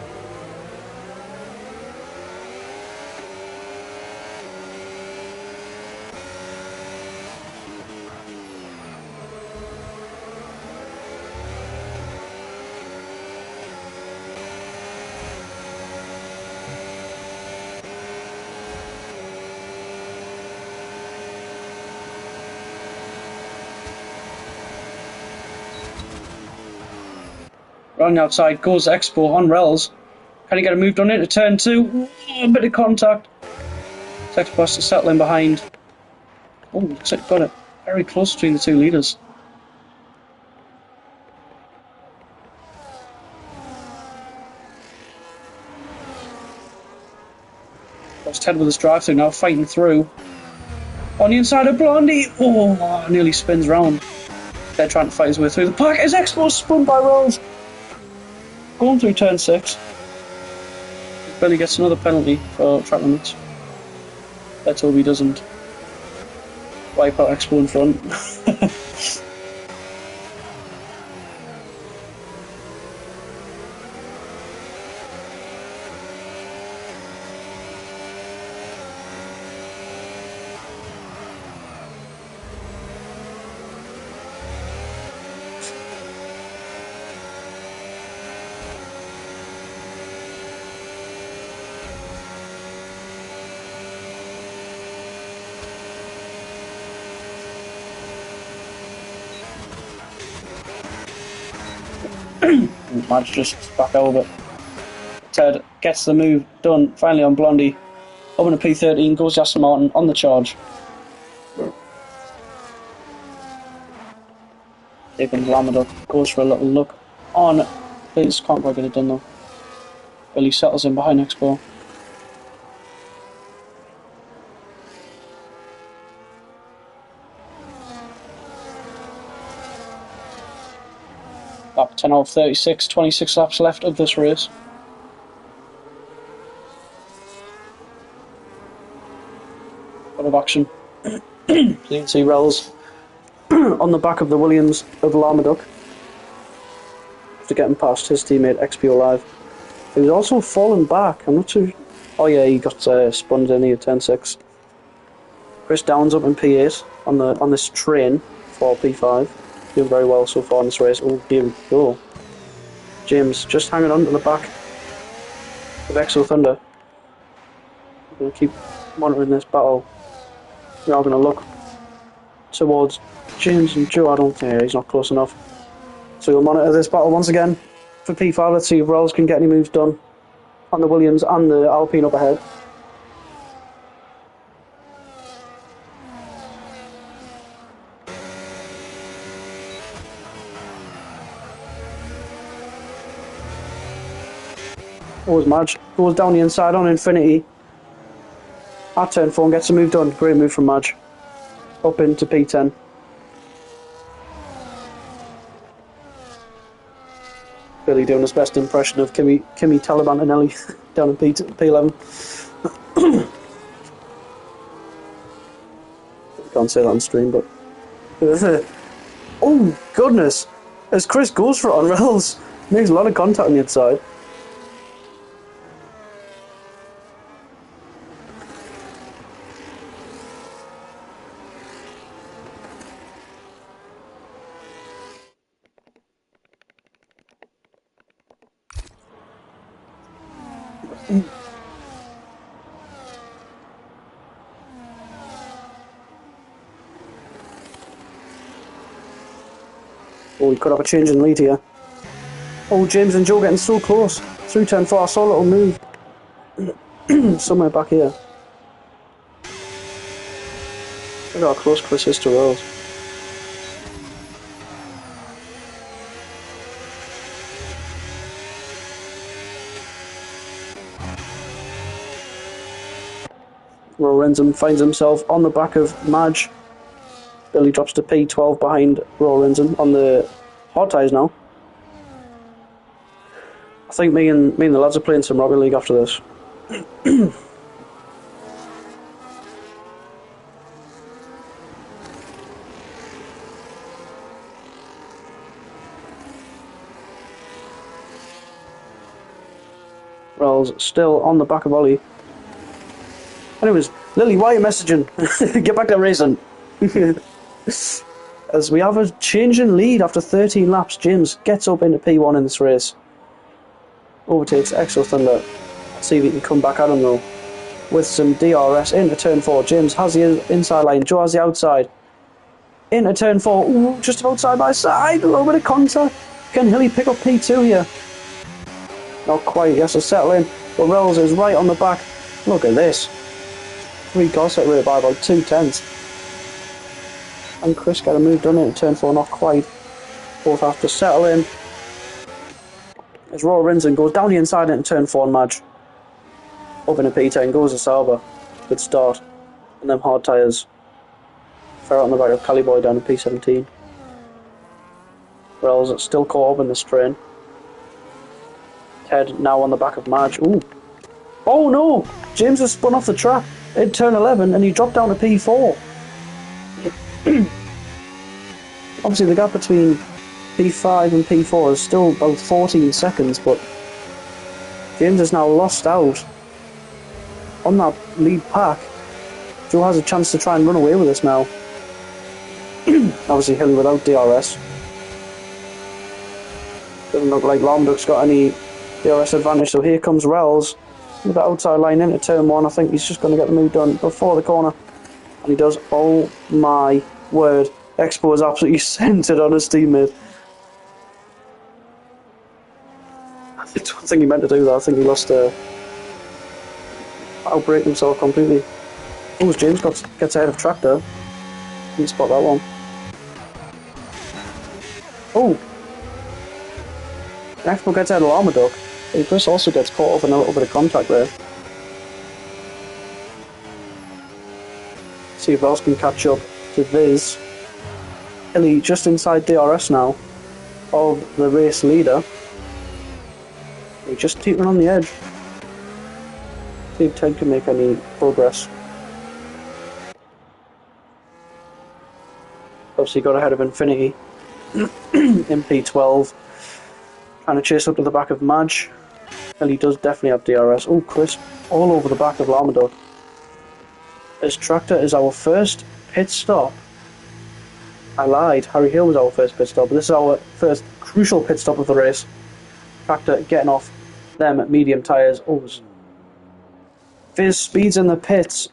Running outside goes Expo on Rels. Can he get a move done into turn 2? Oh, a bit of contact. Expo has to settle in behind. Oh, looks like got it very close between the two leaders. Lost head with his drive through now, fighting through. On the inside of Blondie. Oh, nearly spins round. They're trying to fight his way through the pack. Is Expo spun by Rels? Going through turn 6. Billy gets another penalty for track limits. Let's hope he doesn't wipe out Expo in front. Madge just back over. Ted gets the move done finally on Blondie. Up into P13, goes Aston Martin on the charge. Taking Lamaduk, goes for a little look on. Please can't quite get it done though. Billy settles in behind Expo. Lap 10 out of 36, 26 laps left of this race. Bit of action. You can see Rels on the back of the Williams of Lamaduk after getting past his teammate XPO Live. He was also falling back. I'm not too. Oh yeah, he got spun in here at turn 6. Chris Downs up in P8 on this train for P5. Doing very well so far in this race. Oh, here we go. James just hanging on to the back of Exo Thunder. We're going to keep monitoring this battle. We are going to look towards James and Joe. I don't think he's not close enough. So we'll monitor this battle once again for P5. Let's see if Rels can get any moves done on the Williams and the Alpine up ahead. Always Madge. Goes down the inside on Infinity. At turn 4 and gets a move done. Great move from Madge. Up into P10. Really doing his best impression of Kimmy Taliban and Ellie down in P11. Can't say that on stream, but oh goodness! As Chris goes for it on rails, makes a lot of contact on the inside. Oh, we could have a change in lead here. Oh, James and Joe getting so close. Through turn 4, I saw a little move. Somewhere back here. Look how close Chris is to Rose. Renzem finds himself on the back of Madge. Billy drops to P12 behind Renzem on the hard tyres now. I think me and the lads are playing some Rocket League after this. Wells still on the back of Ollie. Anyways, Lily, why are you messaging? Get back to racing. As we have a change in lead after 13 laps, James gets up into P1 in this race. Overtakes Exo Thunder. Let's see if he can come back at him though. With some DRS into turn 4. James has the inside line, Joe has the outside. Into turn 4, ooh, just about side by side, a little bit of contact. Can Hilly pick up P2 here? Not quite, he has to settle in. But Rells is right on the back. Look at this. 3 cars separated by about 2/10. And Chris got a move done into turn 4, not quite. Both have to settle in. As Raw Rinzen goes down the inside into turn 4 and Madge. Up in a P10, goes to Sauber. Good start. And them hard tyres. Fair on the back of Caliboy down in P17. Rells still caught up in this train. Ted now on the back of Madge. Ooh. Oh no! James has spun off the track in turn 11 and he dropped down to P4. Obviously the gap between P5 and P4 is still about 14 seconds, but James has now lost out on that lead pack. Joe has a chance to try and run away with this now. Obviously Hilly without DRS. Doesn't look like Lomduck's got any DRS advantage, so here comes Rells with the outside line into turn 1. I think he's just going to get the move done before the corner. And he does. Oh my word. Expo is absolutely centred on his teammate. I don't think he meant to do that. I think he lost outbreak himself completely. Oh, James gets ahead of Tractor. Can you spot that one? Oh! Expo gets ahead of Armaduck. Chris also gets caught up in a little bit of contact there. See if else can catch up to Viz. Hilly just inside DRS now of the race leader. We're just teetering on the edge. See if Ted can make any progress. Obviously got ahead of Infinity in P12. Trying to chase up to the back of Madge. Hilly does definitely have DRS. Oh, Chris all over the back of Larmadur. This Tractor is our first pit stop. I lied, Harry Hill was our first pit stop, but this is our first crucial pit stop of the race. Tractor getting off them at medium tyres. Oh, Fizz speeds in the pits.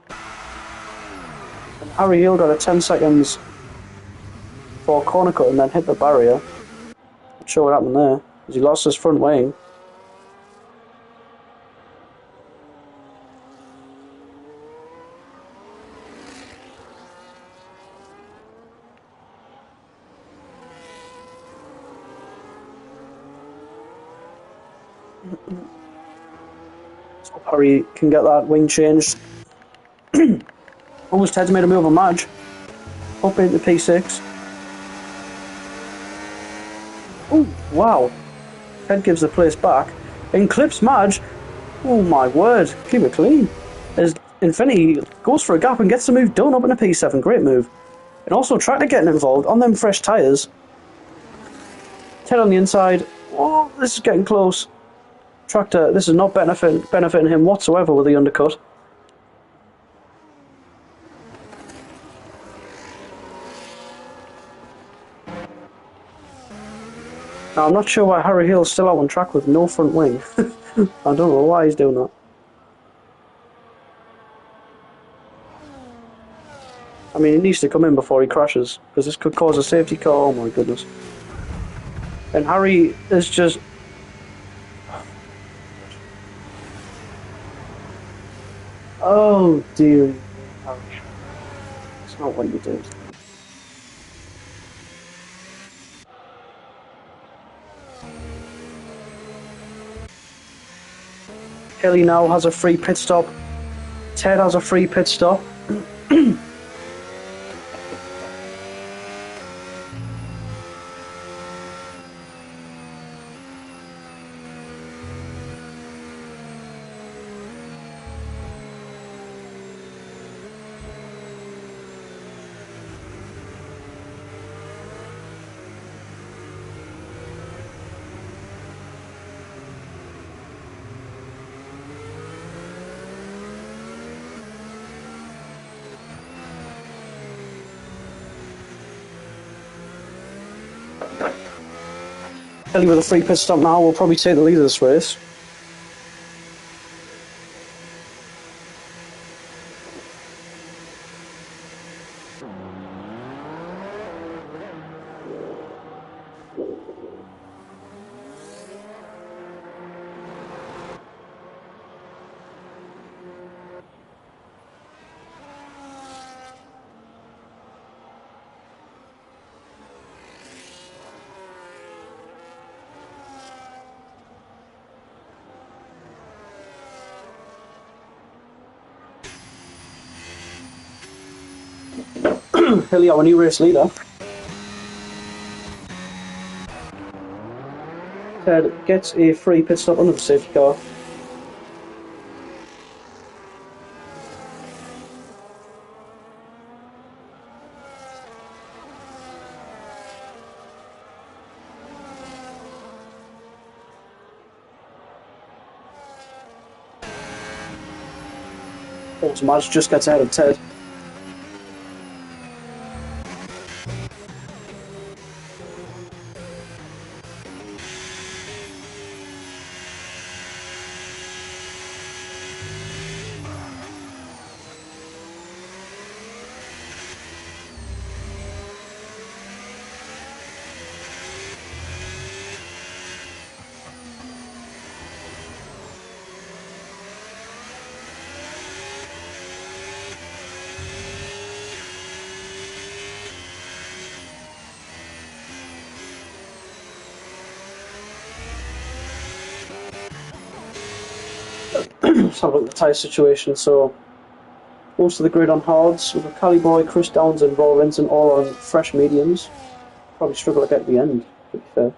And Harry Hill got a 10 seconds for a corner cut and then hit the barrier. Not sure what happened there, because he lost his front wing. So Harry can get that wing changed. Almost Ted's made a move on Madge. Up into P6. Oh, wow. Ted gives the place back and clips Madge. Oh my word, keep it clean. As Infinity goes for a gap and gets the move done up in a P7, great move. And also Tractor getting involved on them fresh tyres. Ted on the inside. Oh, this is getting close. Tractor, this is not benefiting him whatsoever with the undercut. Now, I'm not sure why Harry Hill's still out on track with no front wing. I don't know why he's doing that. I mean, he needs to come in before he crashes, because this could cause a safety car. Oh my goodness. And Harry is just... Oh dear. Harry. It's not what you did. Hilly now has a free pit stop. Ted has a free pit stop. Hilly with a free pit stop now will probably take the lead of this race. Hilly, our new race leader. Ted gets a free pit stop under the safety car. Madge just gets ahead of Ted. Let's have a look at the tyre situation. So, most of the grid on hards, with Cali Boy, Chris Downs and Raw Vincent all on fresh mediums. Probably struggle to get to the end, to be fair.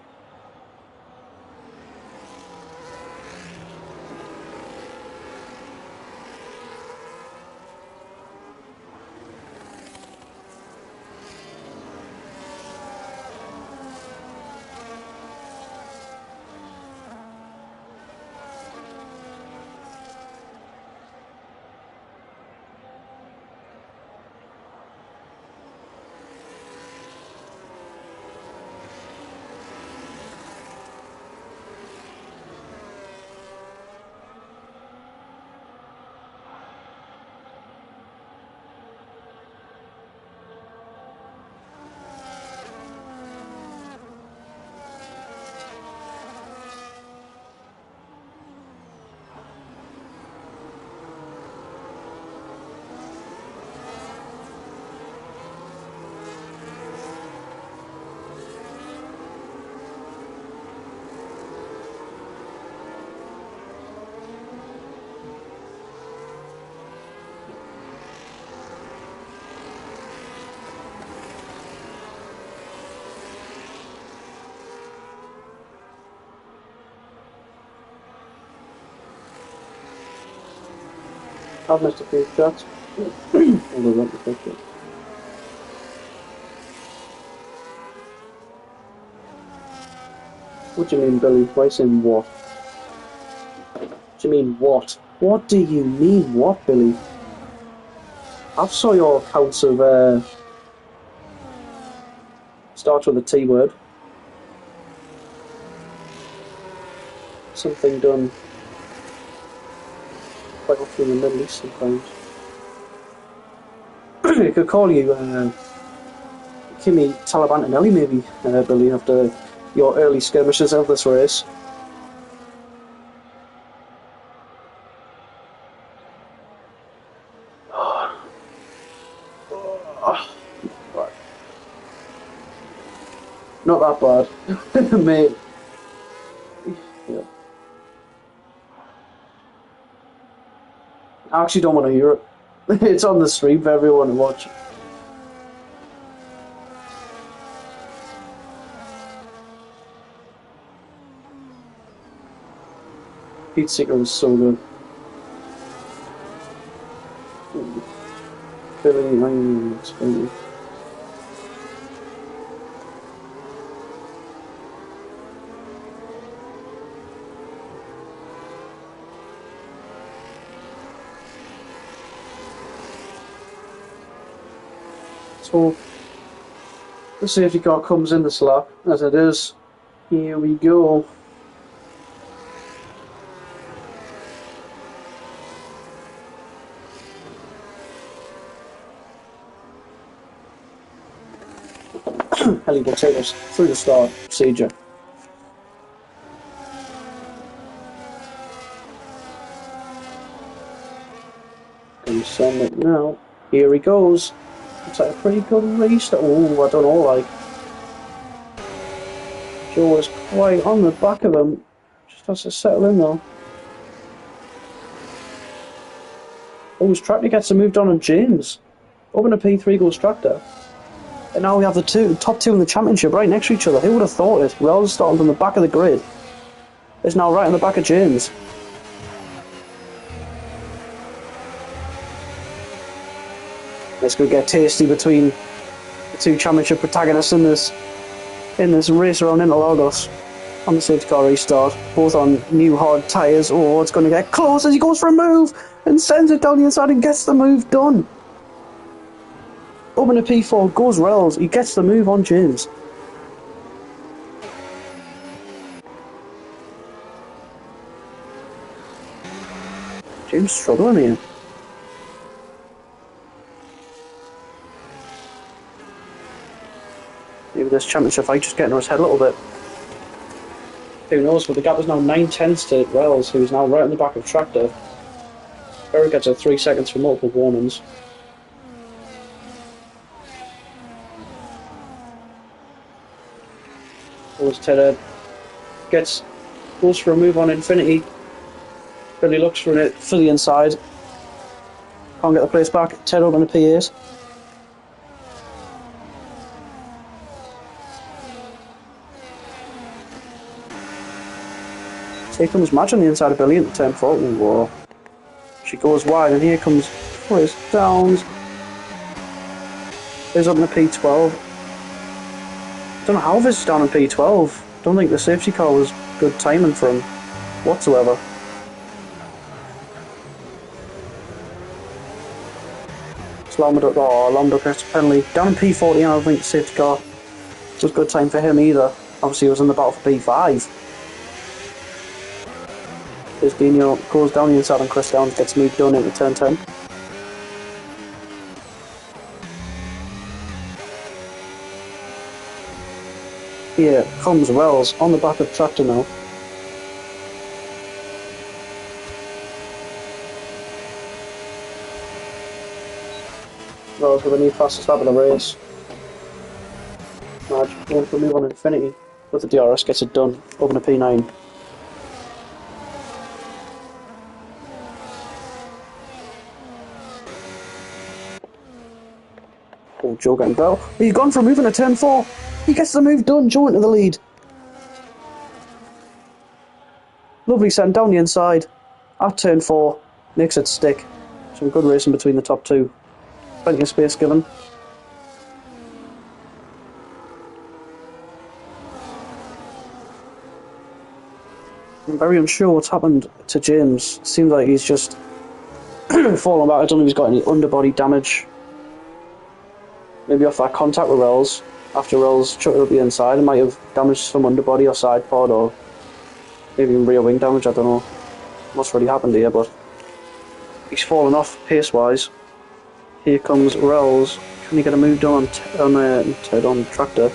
I've missed a few shots. Although not the picture. What do you mean, Billy? Why saying what? What do you mean, what? What do you mean, what, Billy? I've saw your accounts of, starts with a T word. Something done quite often in the Middle East sometimes. You could call you, Kimmy Taliban and Ellie maybe, Billy, after your early skirmishes of this race. Not that bad, mate. Yeah. I actually don't want to hear it. It's on the stream for everyone to watch. Heat Seeker was so good. Billy, I'm explaining. So the safety car comes in the slap as it is. Here we go. Heli will take us through the start procedure. Gonna send it now. Here he goes. It's like a pretty good race. Oh, I don't know, like. Joe is quite on the back of him. Just has to settle in though. Oh, his tractor gets a move done on James. Open a P3 goes tractor. And now we have the top two in the championship right next to each other. Who would have thought it? Wells starting from the back of the grid. It's now right on the back of James. It's going to get tasty between the two championship protagonists in this race around Interlagos on the safety car restart. Both on new hard tyres. Oh, it's going to get close as he goes for a move and sends it down the inside and gets the move done. Open a P4, goes rails, he gets the move on James. James struggling here. Maybe this championship fight just getting to his head a little bit. Who knows, but the gap is now 9/10 to Wells, who's now right on the back of Tractor. Eric gets a 3 seconds for multiple warnings. Ted goes for a move on Infinity. Billy looks for it for the inside. Can't get the place back. Ted open the P8. Here comes Madge on the inside of Billy into turn 4. Whoa. She goes wide and here comes Chris Downs. Is up in the P12. Don't know how this is down in P12. Don't think the safety car was good timing for him whatsoever. It's Lomdo gets a penalty. Down in P14, I don't think the safety car was good time for him either. Obviously he was in the battle for P5. Dino goes down the inside and Chris Downs gets moved done into turn 10. Here comes Wells on the back of Tractor now. Wells with a new fastest lap of the race. Madge going for a move on Infinity, but the DRS gets it done. Open a P9. Oh, Joe getting bell. He's gone for a move in a turn 4. He gets the move done. Joe into the lead. Lovely send down the inside. At turn 4. Makes it stick. Some good racing between the top two. Plenty of space given. I'm very unsure what's happened to James. Seems like he's just fallen back. I don't know if he's got any underbody damage. Maybe off that contact with Rells. After Rells chucked it up the inside, it might have damaged some underbody or side pod, or maybe even rear wing damage. I don't know what's really happened here, but he's fallen off pace-wise. Here comes Rells. Can he get a move done on tractor?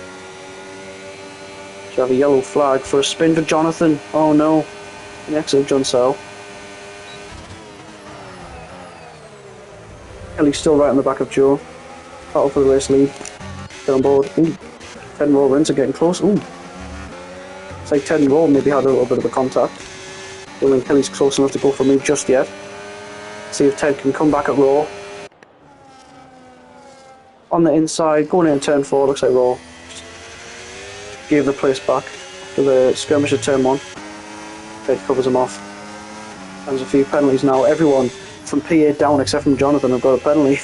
Should have a yellow flag for a spin for Jonathan. Oh no. The exit of John Sell. Kelly's still right on the back of Joe. Battle for the race lead. Get on board. Ooh. 10 Raw wins are getting close. Ooh. It's like 10 Raw maybe had a little bit of a contact. Don't think Kelly's close enough to go for a move just yet. See if Ted can come back at Raw. On the inside, going into turn 4, looks like Raw gave the place back to the skirmish at turn 1. Ted covers him off. There's a few penalties now. Everyone from P8 down except from Jonathan have got a penalty.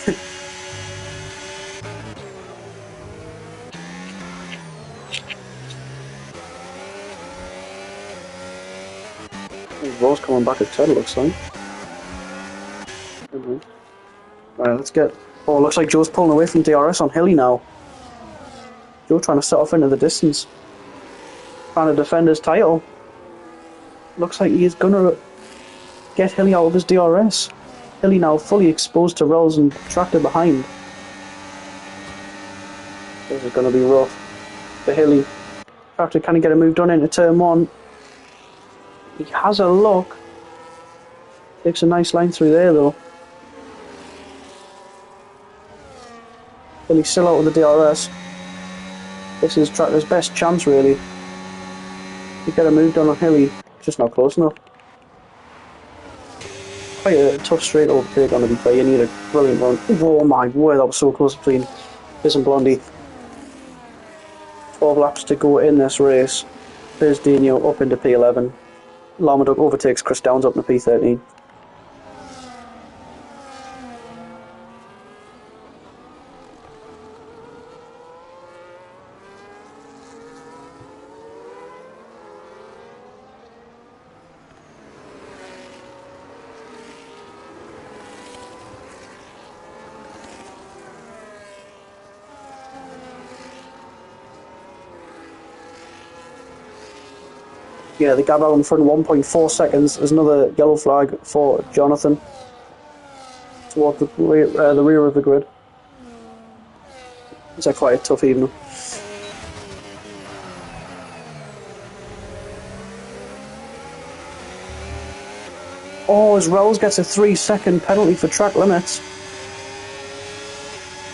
Raw's coming back at Ted, it looks like. Right, let's get... Oh, looks like Joe's pulling away from DRS on Hilly now. Joe trying to set off into the distance. Trying to defend his title. Looks like he is going to get Hilly out of his DRS. Hilly now fully exposed to Rells and tractor behind. This is going to be rough for Hilly. Tractor, can he get a move done into turn 1? He has a look. Takes a nice line through there though. Hilly's still out with the DRS. This is Tractor's best chance really. To get a move done on Hilly, just not close enough. Quite a tough straight overtake on the be fair. You need a brilliant run. Oh my word, that was so close between this and Blondie. 12 laps to go in this race. There's Dino up into P11. Larmaduck overtakes Chris Downs up into P13. Yeah, the gap out in front 1.4 seconds. There's another yellow flag for Jonathan toward the rear of the grid. It's quite a tough evening. Oh, as Rells gets a 3-second penalty for track limits.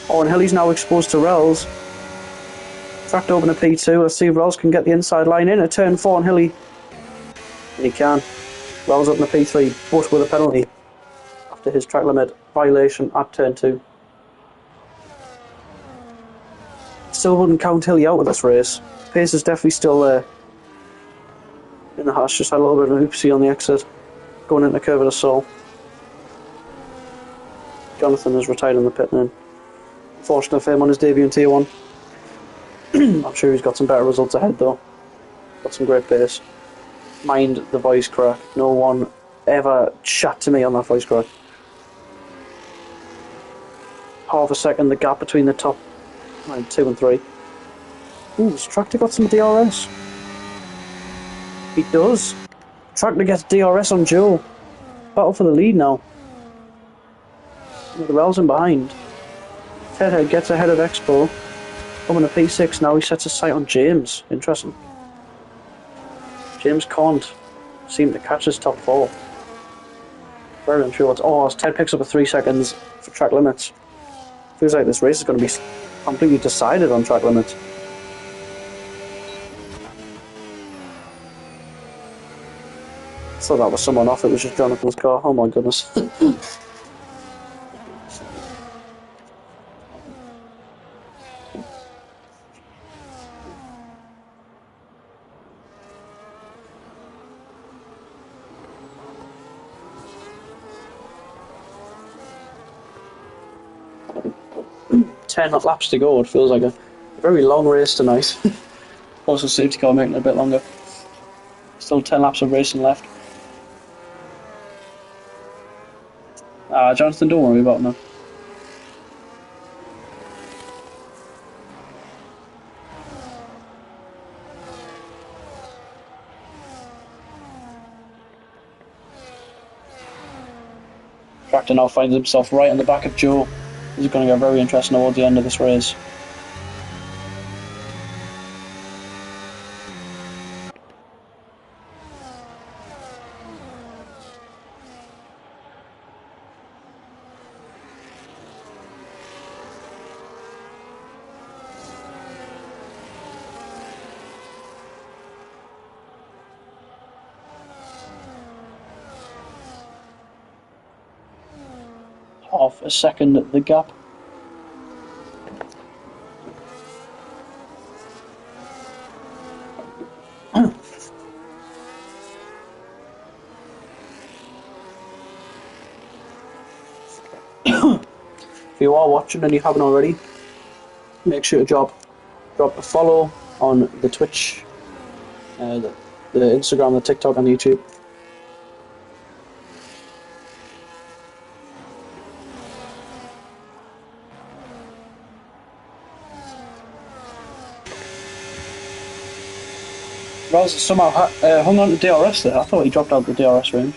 Oh, and Hilly's now exposed to Rells. Tracked open to P2. Let's see if Rells can get the inside line in at turn 4 and Hilly. And he can. Rells up in the P3, but with a penalty after his track limit violation at turn 2. Still wouldn't count Hilly out of this race. Pace is definitely still there. In the hash, just had a little bit of an oopsie on the exit. Going into curve of the soul. Jonathan is retired in the pit lane. Unfortunate for him on his debut in Tier 1. I'm sure he's got some better results ahead though. Got some great pace. Mind the voice crack. No one ever chat to me on that voice crack. Half a second the gap between the top 2 and 3. Ooh, has Tractor got some DRS? He does. Tractor gets DRS on Joe. Battle for the lead now. The Rells in behind. Tedhead gets ahead of Expo. Coming to P6 now, he sets his sight on James. Interesting. James can't seem to catch his top 4. Very unsure what's... Oh, as Ted picks up a 3 seconds for track limits. Feels like this race is going to be completely decided on track limits. Thought that was someone off, it was just Jonathan's car. Oh my goodness. 10 laps to go. It feels like a very long race tonight. Also, safety car making it a bit longer. Still 10 laps of racing left. Jonathan, don't worry about him. Tractor now finds himself right on the back of Joe. This is going to get very interesting towards the end of this race. Half a second the gap. If you are watching and you haven't already, make sure to drop a follow on the Twitch, the Instagram, the TikTok, and the YouTube. Ross somehow hung on to DRS there. I thought he dropped out the DRS range.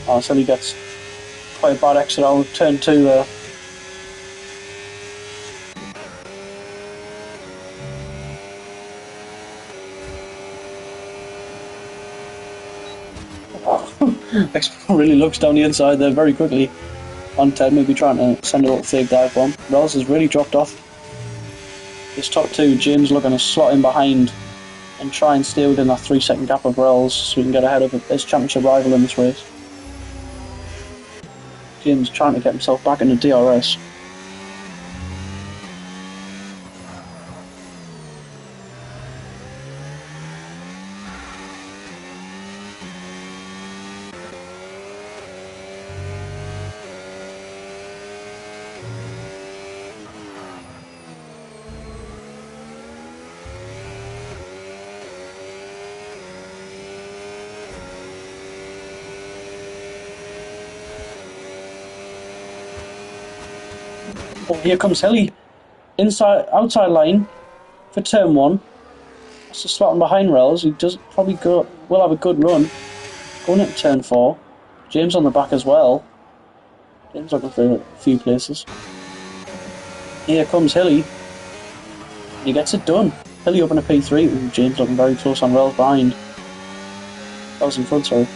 Oh, so he gets quite a bad exit out of turn 2 there. X really looks down the inside there very quickly on Ted, maybe trying to send a little fake dive bomb. Wells has really dropped off. This top 2, James looking to slot in behind and try and stay within that 3-second gap of Wells so he can get ahead of his championship rival in this race. James trying to get himself back into DRS. Oh, here comes Hilly. Outside line for turn 1. That's the slotting behind Rails. He does probably will have a good run. Going into turn 4. James on the back as well. James looking for a few places. Here comes Hilly. He gets it done. Hilly up in a P3. Ooh, James looking very close on Rails behind. Rails in front, sorry.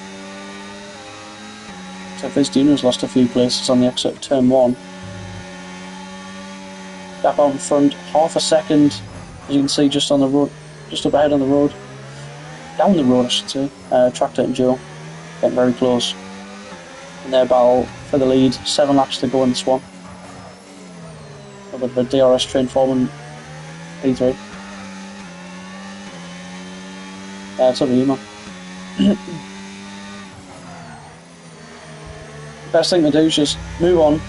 So Vizdino's lost a few places on the exit of turn 1. Gap out in front, half a second, as you can see, just on the road, just up ahead on the road, down the road I should say. Tractor and Joe getting very close in their battle for the lead. 7 laps to go in this one. A bit of a DRS train forming P3. It's up to you, man. Best thing to do is just move on.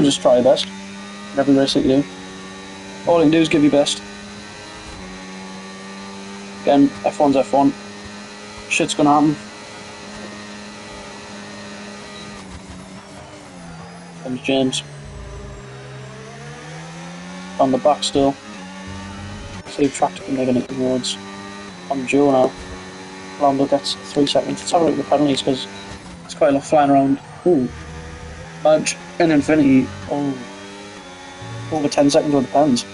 Just try your best. In every race that you do. All you can do is give your best. Again, F1's F1. Shit's gonna happen. Comes James. On the back still. See if Tractor can make any inroads. On Joe now. Lando gets 3 seconds. Let's have a look at the penalties because it's quite a lot flying around. Ooh. Badge in Infinity. Oh. Over 10 seconds on the pens.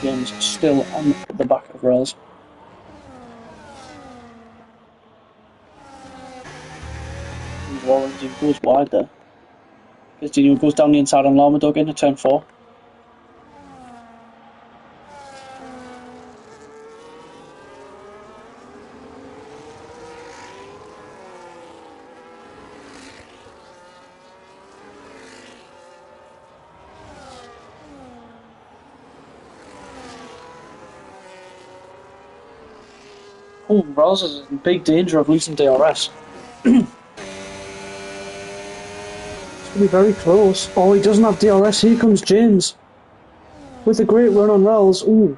James still on the back of Rails. Warren goes wide there. Vizdino goes down the inside on Lama Dog into turn 4. Oh, Rouse is in big danger of losing DRS. It's going to be very close. Oh, he doesn't have DRS. Here comes James. With a great run on Wells. Ooh,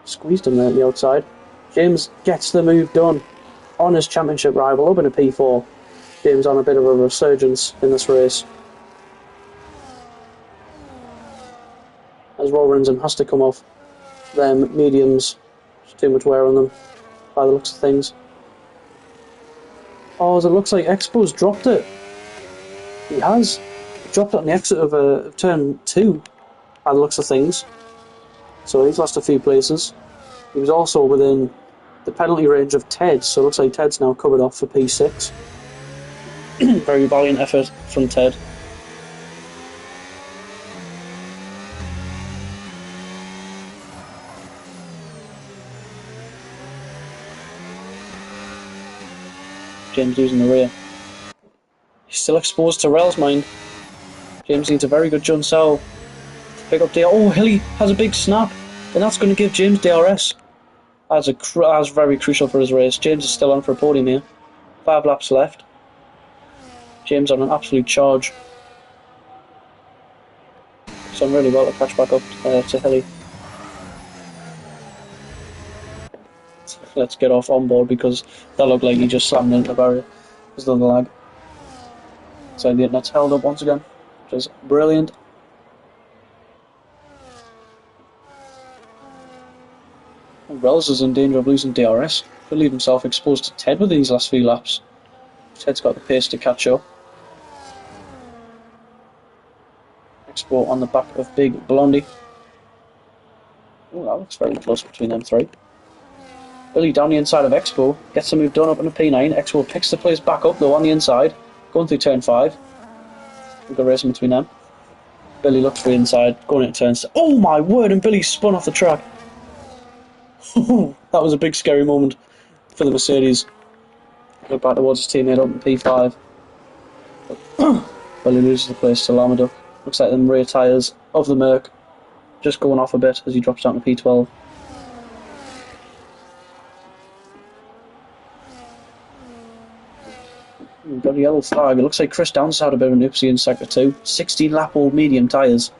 squeezed him there at the outside. James gets the move done on his championship rival up in a P4. James on a bit of a resurgence in this race. As Rollinson has to come off them mediums. There's too much wear on them by the looks of things. Oh, it looks like Expo's dropped it. He has. He dropped it on the exit of turn 2 by the looks of things. So he's lost a few places. He was also within the penalty range of Ted, so it looks like Ted's now covered off for P6. Very valiant effort from Ted. James losing the rear. He's still exposed to Rel's mind. James needs a very good John Sowell to pick up DRS. Oh, Hilly has a big snap, and that's going to give James DRS. That's very crucial for his race. James is still on for a podium here. 5 laps left. James on an absolute charge. He's done really well to catch back up to Hilly. Let's get off on board because that looked like he just slammed into the barrier because of the lag. So the internet's held up once again, which is brilliant. Rells is in danger of losing DRS. Could leave himself exposed to Ted with these last few laps. Ted's got the pace to catch up. Expo on the back of Big Blondie. Oh, that looks very close between them three. Billy down the inside of Expo, gets the move done up in a P9. Expo picks the place back up though on the inside, going through turn 5. We've got racing between them. Billy looks for the inside, going into turn 6. Oh my word, and Billy spun off the track. That was a big scary moment for the Mercedes. Look back towards his teammate up in P5. Billy loses the place to Lamaduk. Looks like them rear tyres of the Merc just going off a bit as he drops down to P12. We've got a yellow flag. It looks like Chris Downs had a bit of an oopsie in Sector 2. 16-lap old medium tyres.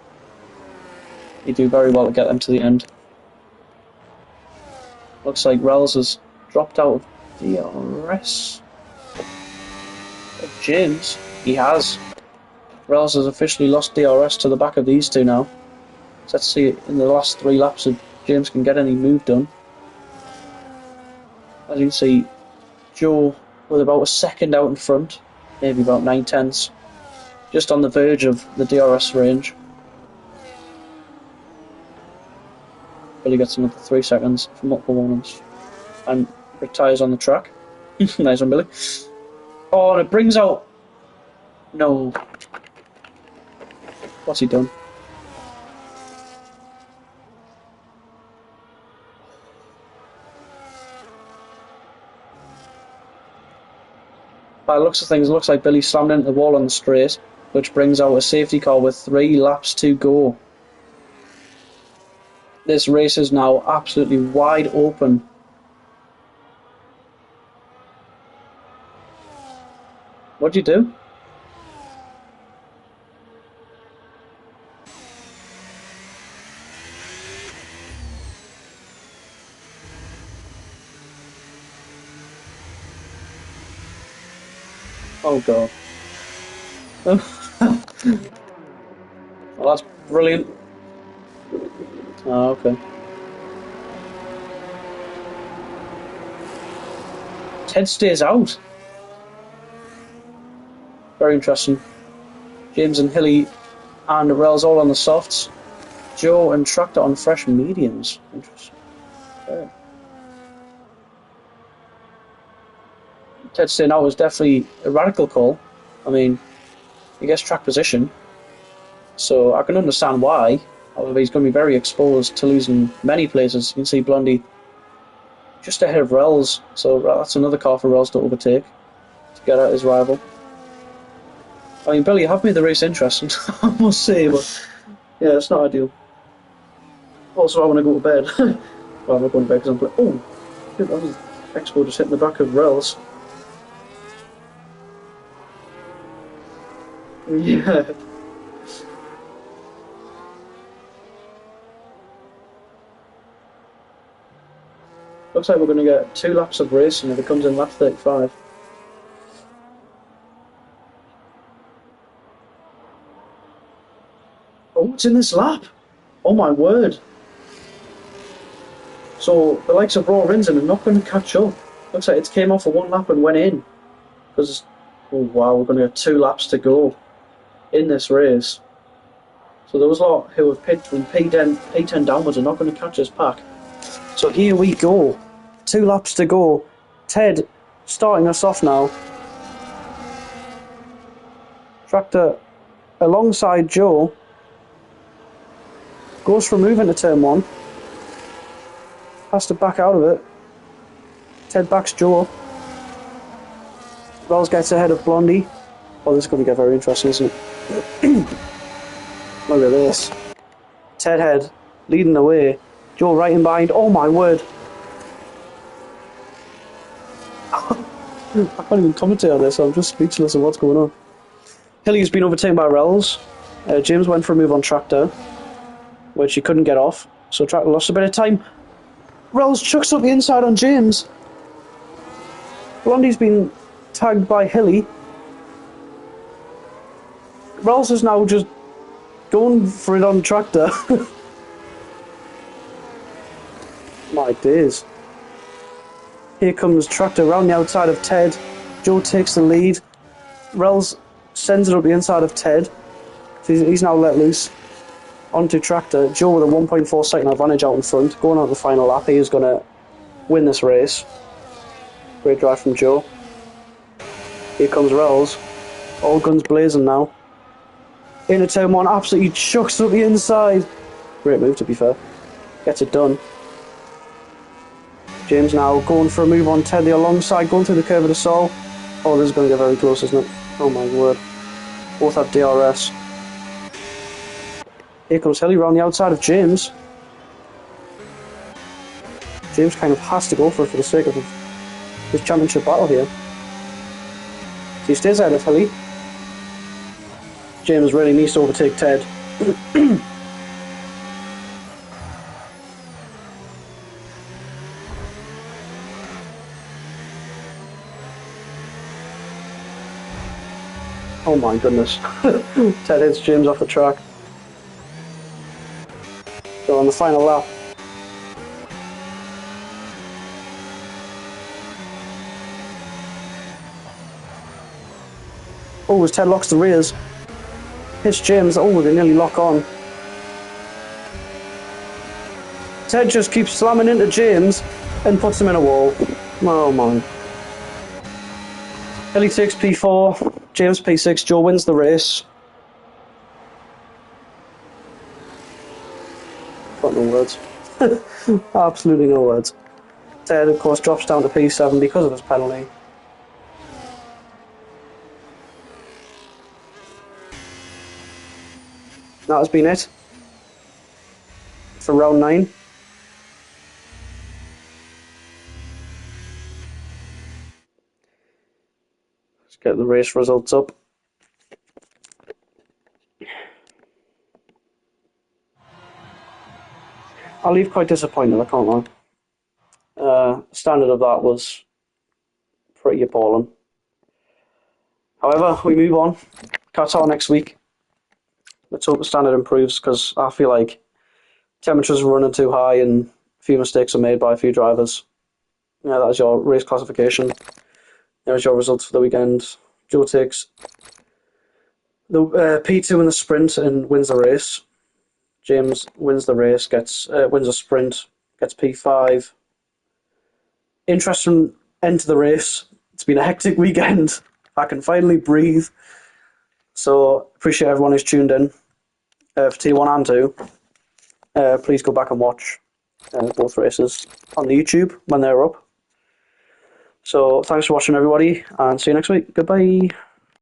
He do very well to get them to the end. Looks like Rells has dropped out of DRS. James, he has. Rells has officially lost DRS to the back of these two now. So let's see in the last 3 laps if James can get any move done. As you can see, Joe with about a second out in front, maybe about 9/10, just on the verge of the DRS range. Billy gets another 3 seconds for multiple moments and retires on the track. Nice one, Billy. Oh, and it brings out... No. What's he done? By the looks of things, it looks like Billy slammed into the wall on the straight, which brings out a safety car with 3 laps to go. This race is now absolutely wide open. What'd you do? Oh god. Well, that's brilliant. Oh, okay. Ted stays out. Very interesting. James and Hilly and Rells all on the softs. Joe and Tractor on fresh mediums. Interesting. Okay. Ted staying out was definitely a radical call. I mean, he gets track position, so I can understand why. However, he's going to be very exposed to losing many places. You can see Blondie just ahead of Rells, so that's another car for Rells to overtake to get at his rival. I mean, Billy, you have made the race interesting, I must say, but yeah, it's not ideal. Also, I want to go to bed. Well, I'm not going to bed because I'm playing. Oh, shit, that was Expo just hitting the back of Rels. Yeah. Looks like we're going to get 2 laps of racing if it comes in lap 35. Oh, it's in this lap! Oh my word! So the likes of Raw Rinsen are not going to catch up. Looks like it came off for 1 lap and went in. Because, oh wow, we're going to get 2 laps to go in this race. So those lot who have picked from P10 downwards are not going to catch this pack. So here we go. 2 laps to go. Ted starting us off now. Tractor alongside Joe. Goes for a move into turn 1. Has to back out of it. Ted backs Joe. Wells gets ahead of Blondie. Oh, this is going to get very interesting, isn't it? Look at this. Ted Head leading the way. Joe right in behind. Oh my word. I can't even commentate on this, I'm just speechless of what's going on. Hilly's been overtaken by Rels. James went for a move on Tractor, which he couldn't get off. So Tractor lost a bit of time. Rels chucks up the inside on James. Blondie's been tagged by Hilly. Rels is now just going for it on Tractor. My days. Here comes Tractor around the outside of Ted. Joe takes the lead. Rels sends it up the inside of Ted. So he's now let loose. Onto Tractor. Joe with a 1.4 second advantage out in front. Going on to the final lap. He is going to win this race. Great drive from Joe. Here comes Rels. All guns blazing now. Into turn 1, absolutely chucks up the inside. Great move, to be fair. Gets it done. James now going for a move on Ted the alongside, going through the curve of the Sol. Oh, this is going to get very close, isn't it? Oh my word. Both have DRS. Here comes Hilly around the outside of James. James kind of has to go for it for the sake of his championship battle here. So he stays out of Hilly. James really needs to overtake Ted. Oh my goodness. Ted hits James off the track. So on the final lap. Oh, as Ted locks the rears. Hits James. Oh, they nearly lock on. Ted just keeps slamming into James and puts him in a wall. Oh man. Hilly takes P4, James P6, Joe wins the race. Got no words. Absolutely no words. Ted, of course, drops down to P7 because of his penalty. That has been it for round 9. Let's get the race results up. I'll leave quite disappointed, I can't lie. Standard of that was pretty appalling. However, we move on. Qatar next week. Let's hope the standard improves, because I feel like temperatures are running too high and a few mistakes are made by a few drivers. Yeah, that is your race classification. There's your results for the weekend. Joe takes the P2 in the sprint and wins the race. James wins the race, wins a sprint, gets P5. Interesting end to the race. It's been a hectic weekend. I can finally breathe. So appreciate everyone who's tuned in for T1 and 2. Please go back and watch both races on the YouTube when they're up. So thanks for watching, everybody, and see you next week. Goodbye.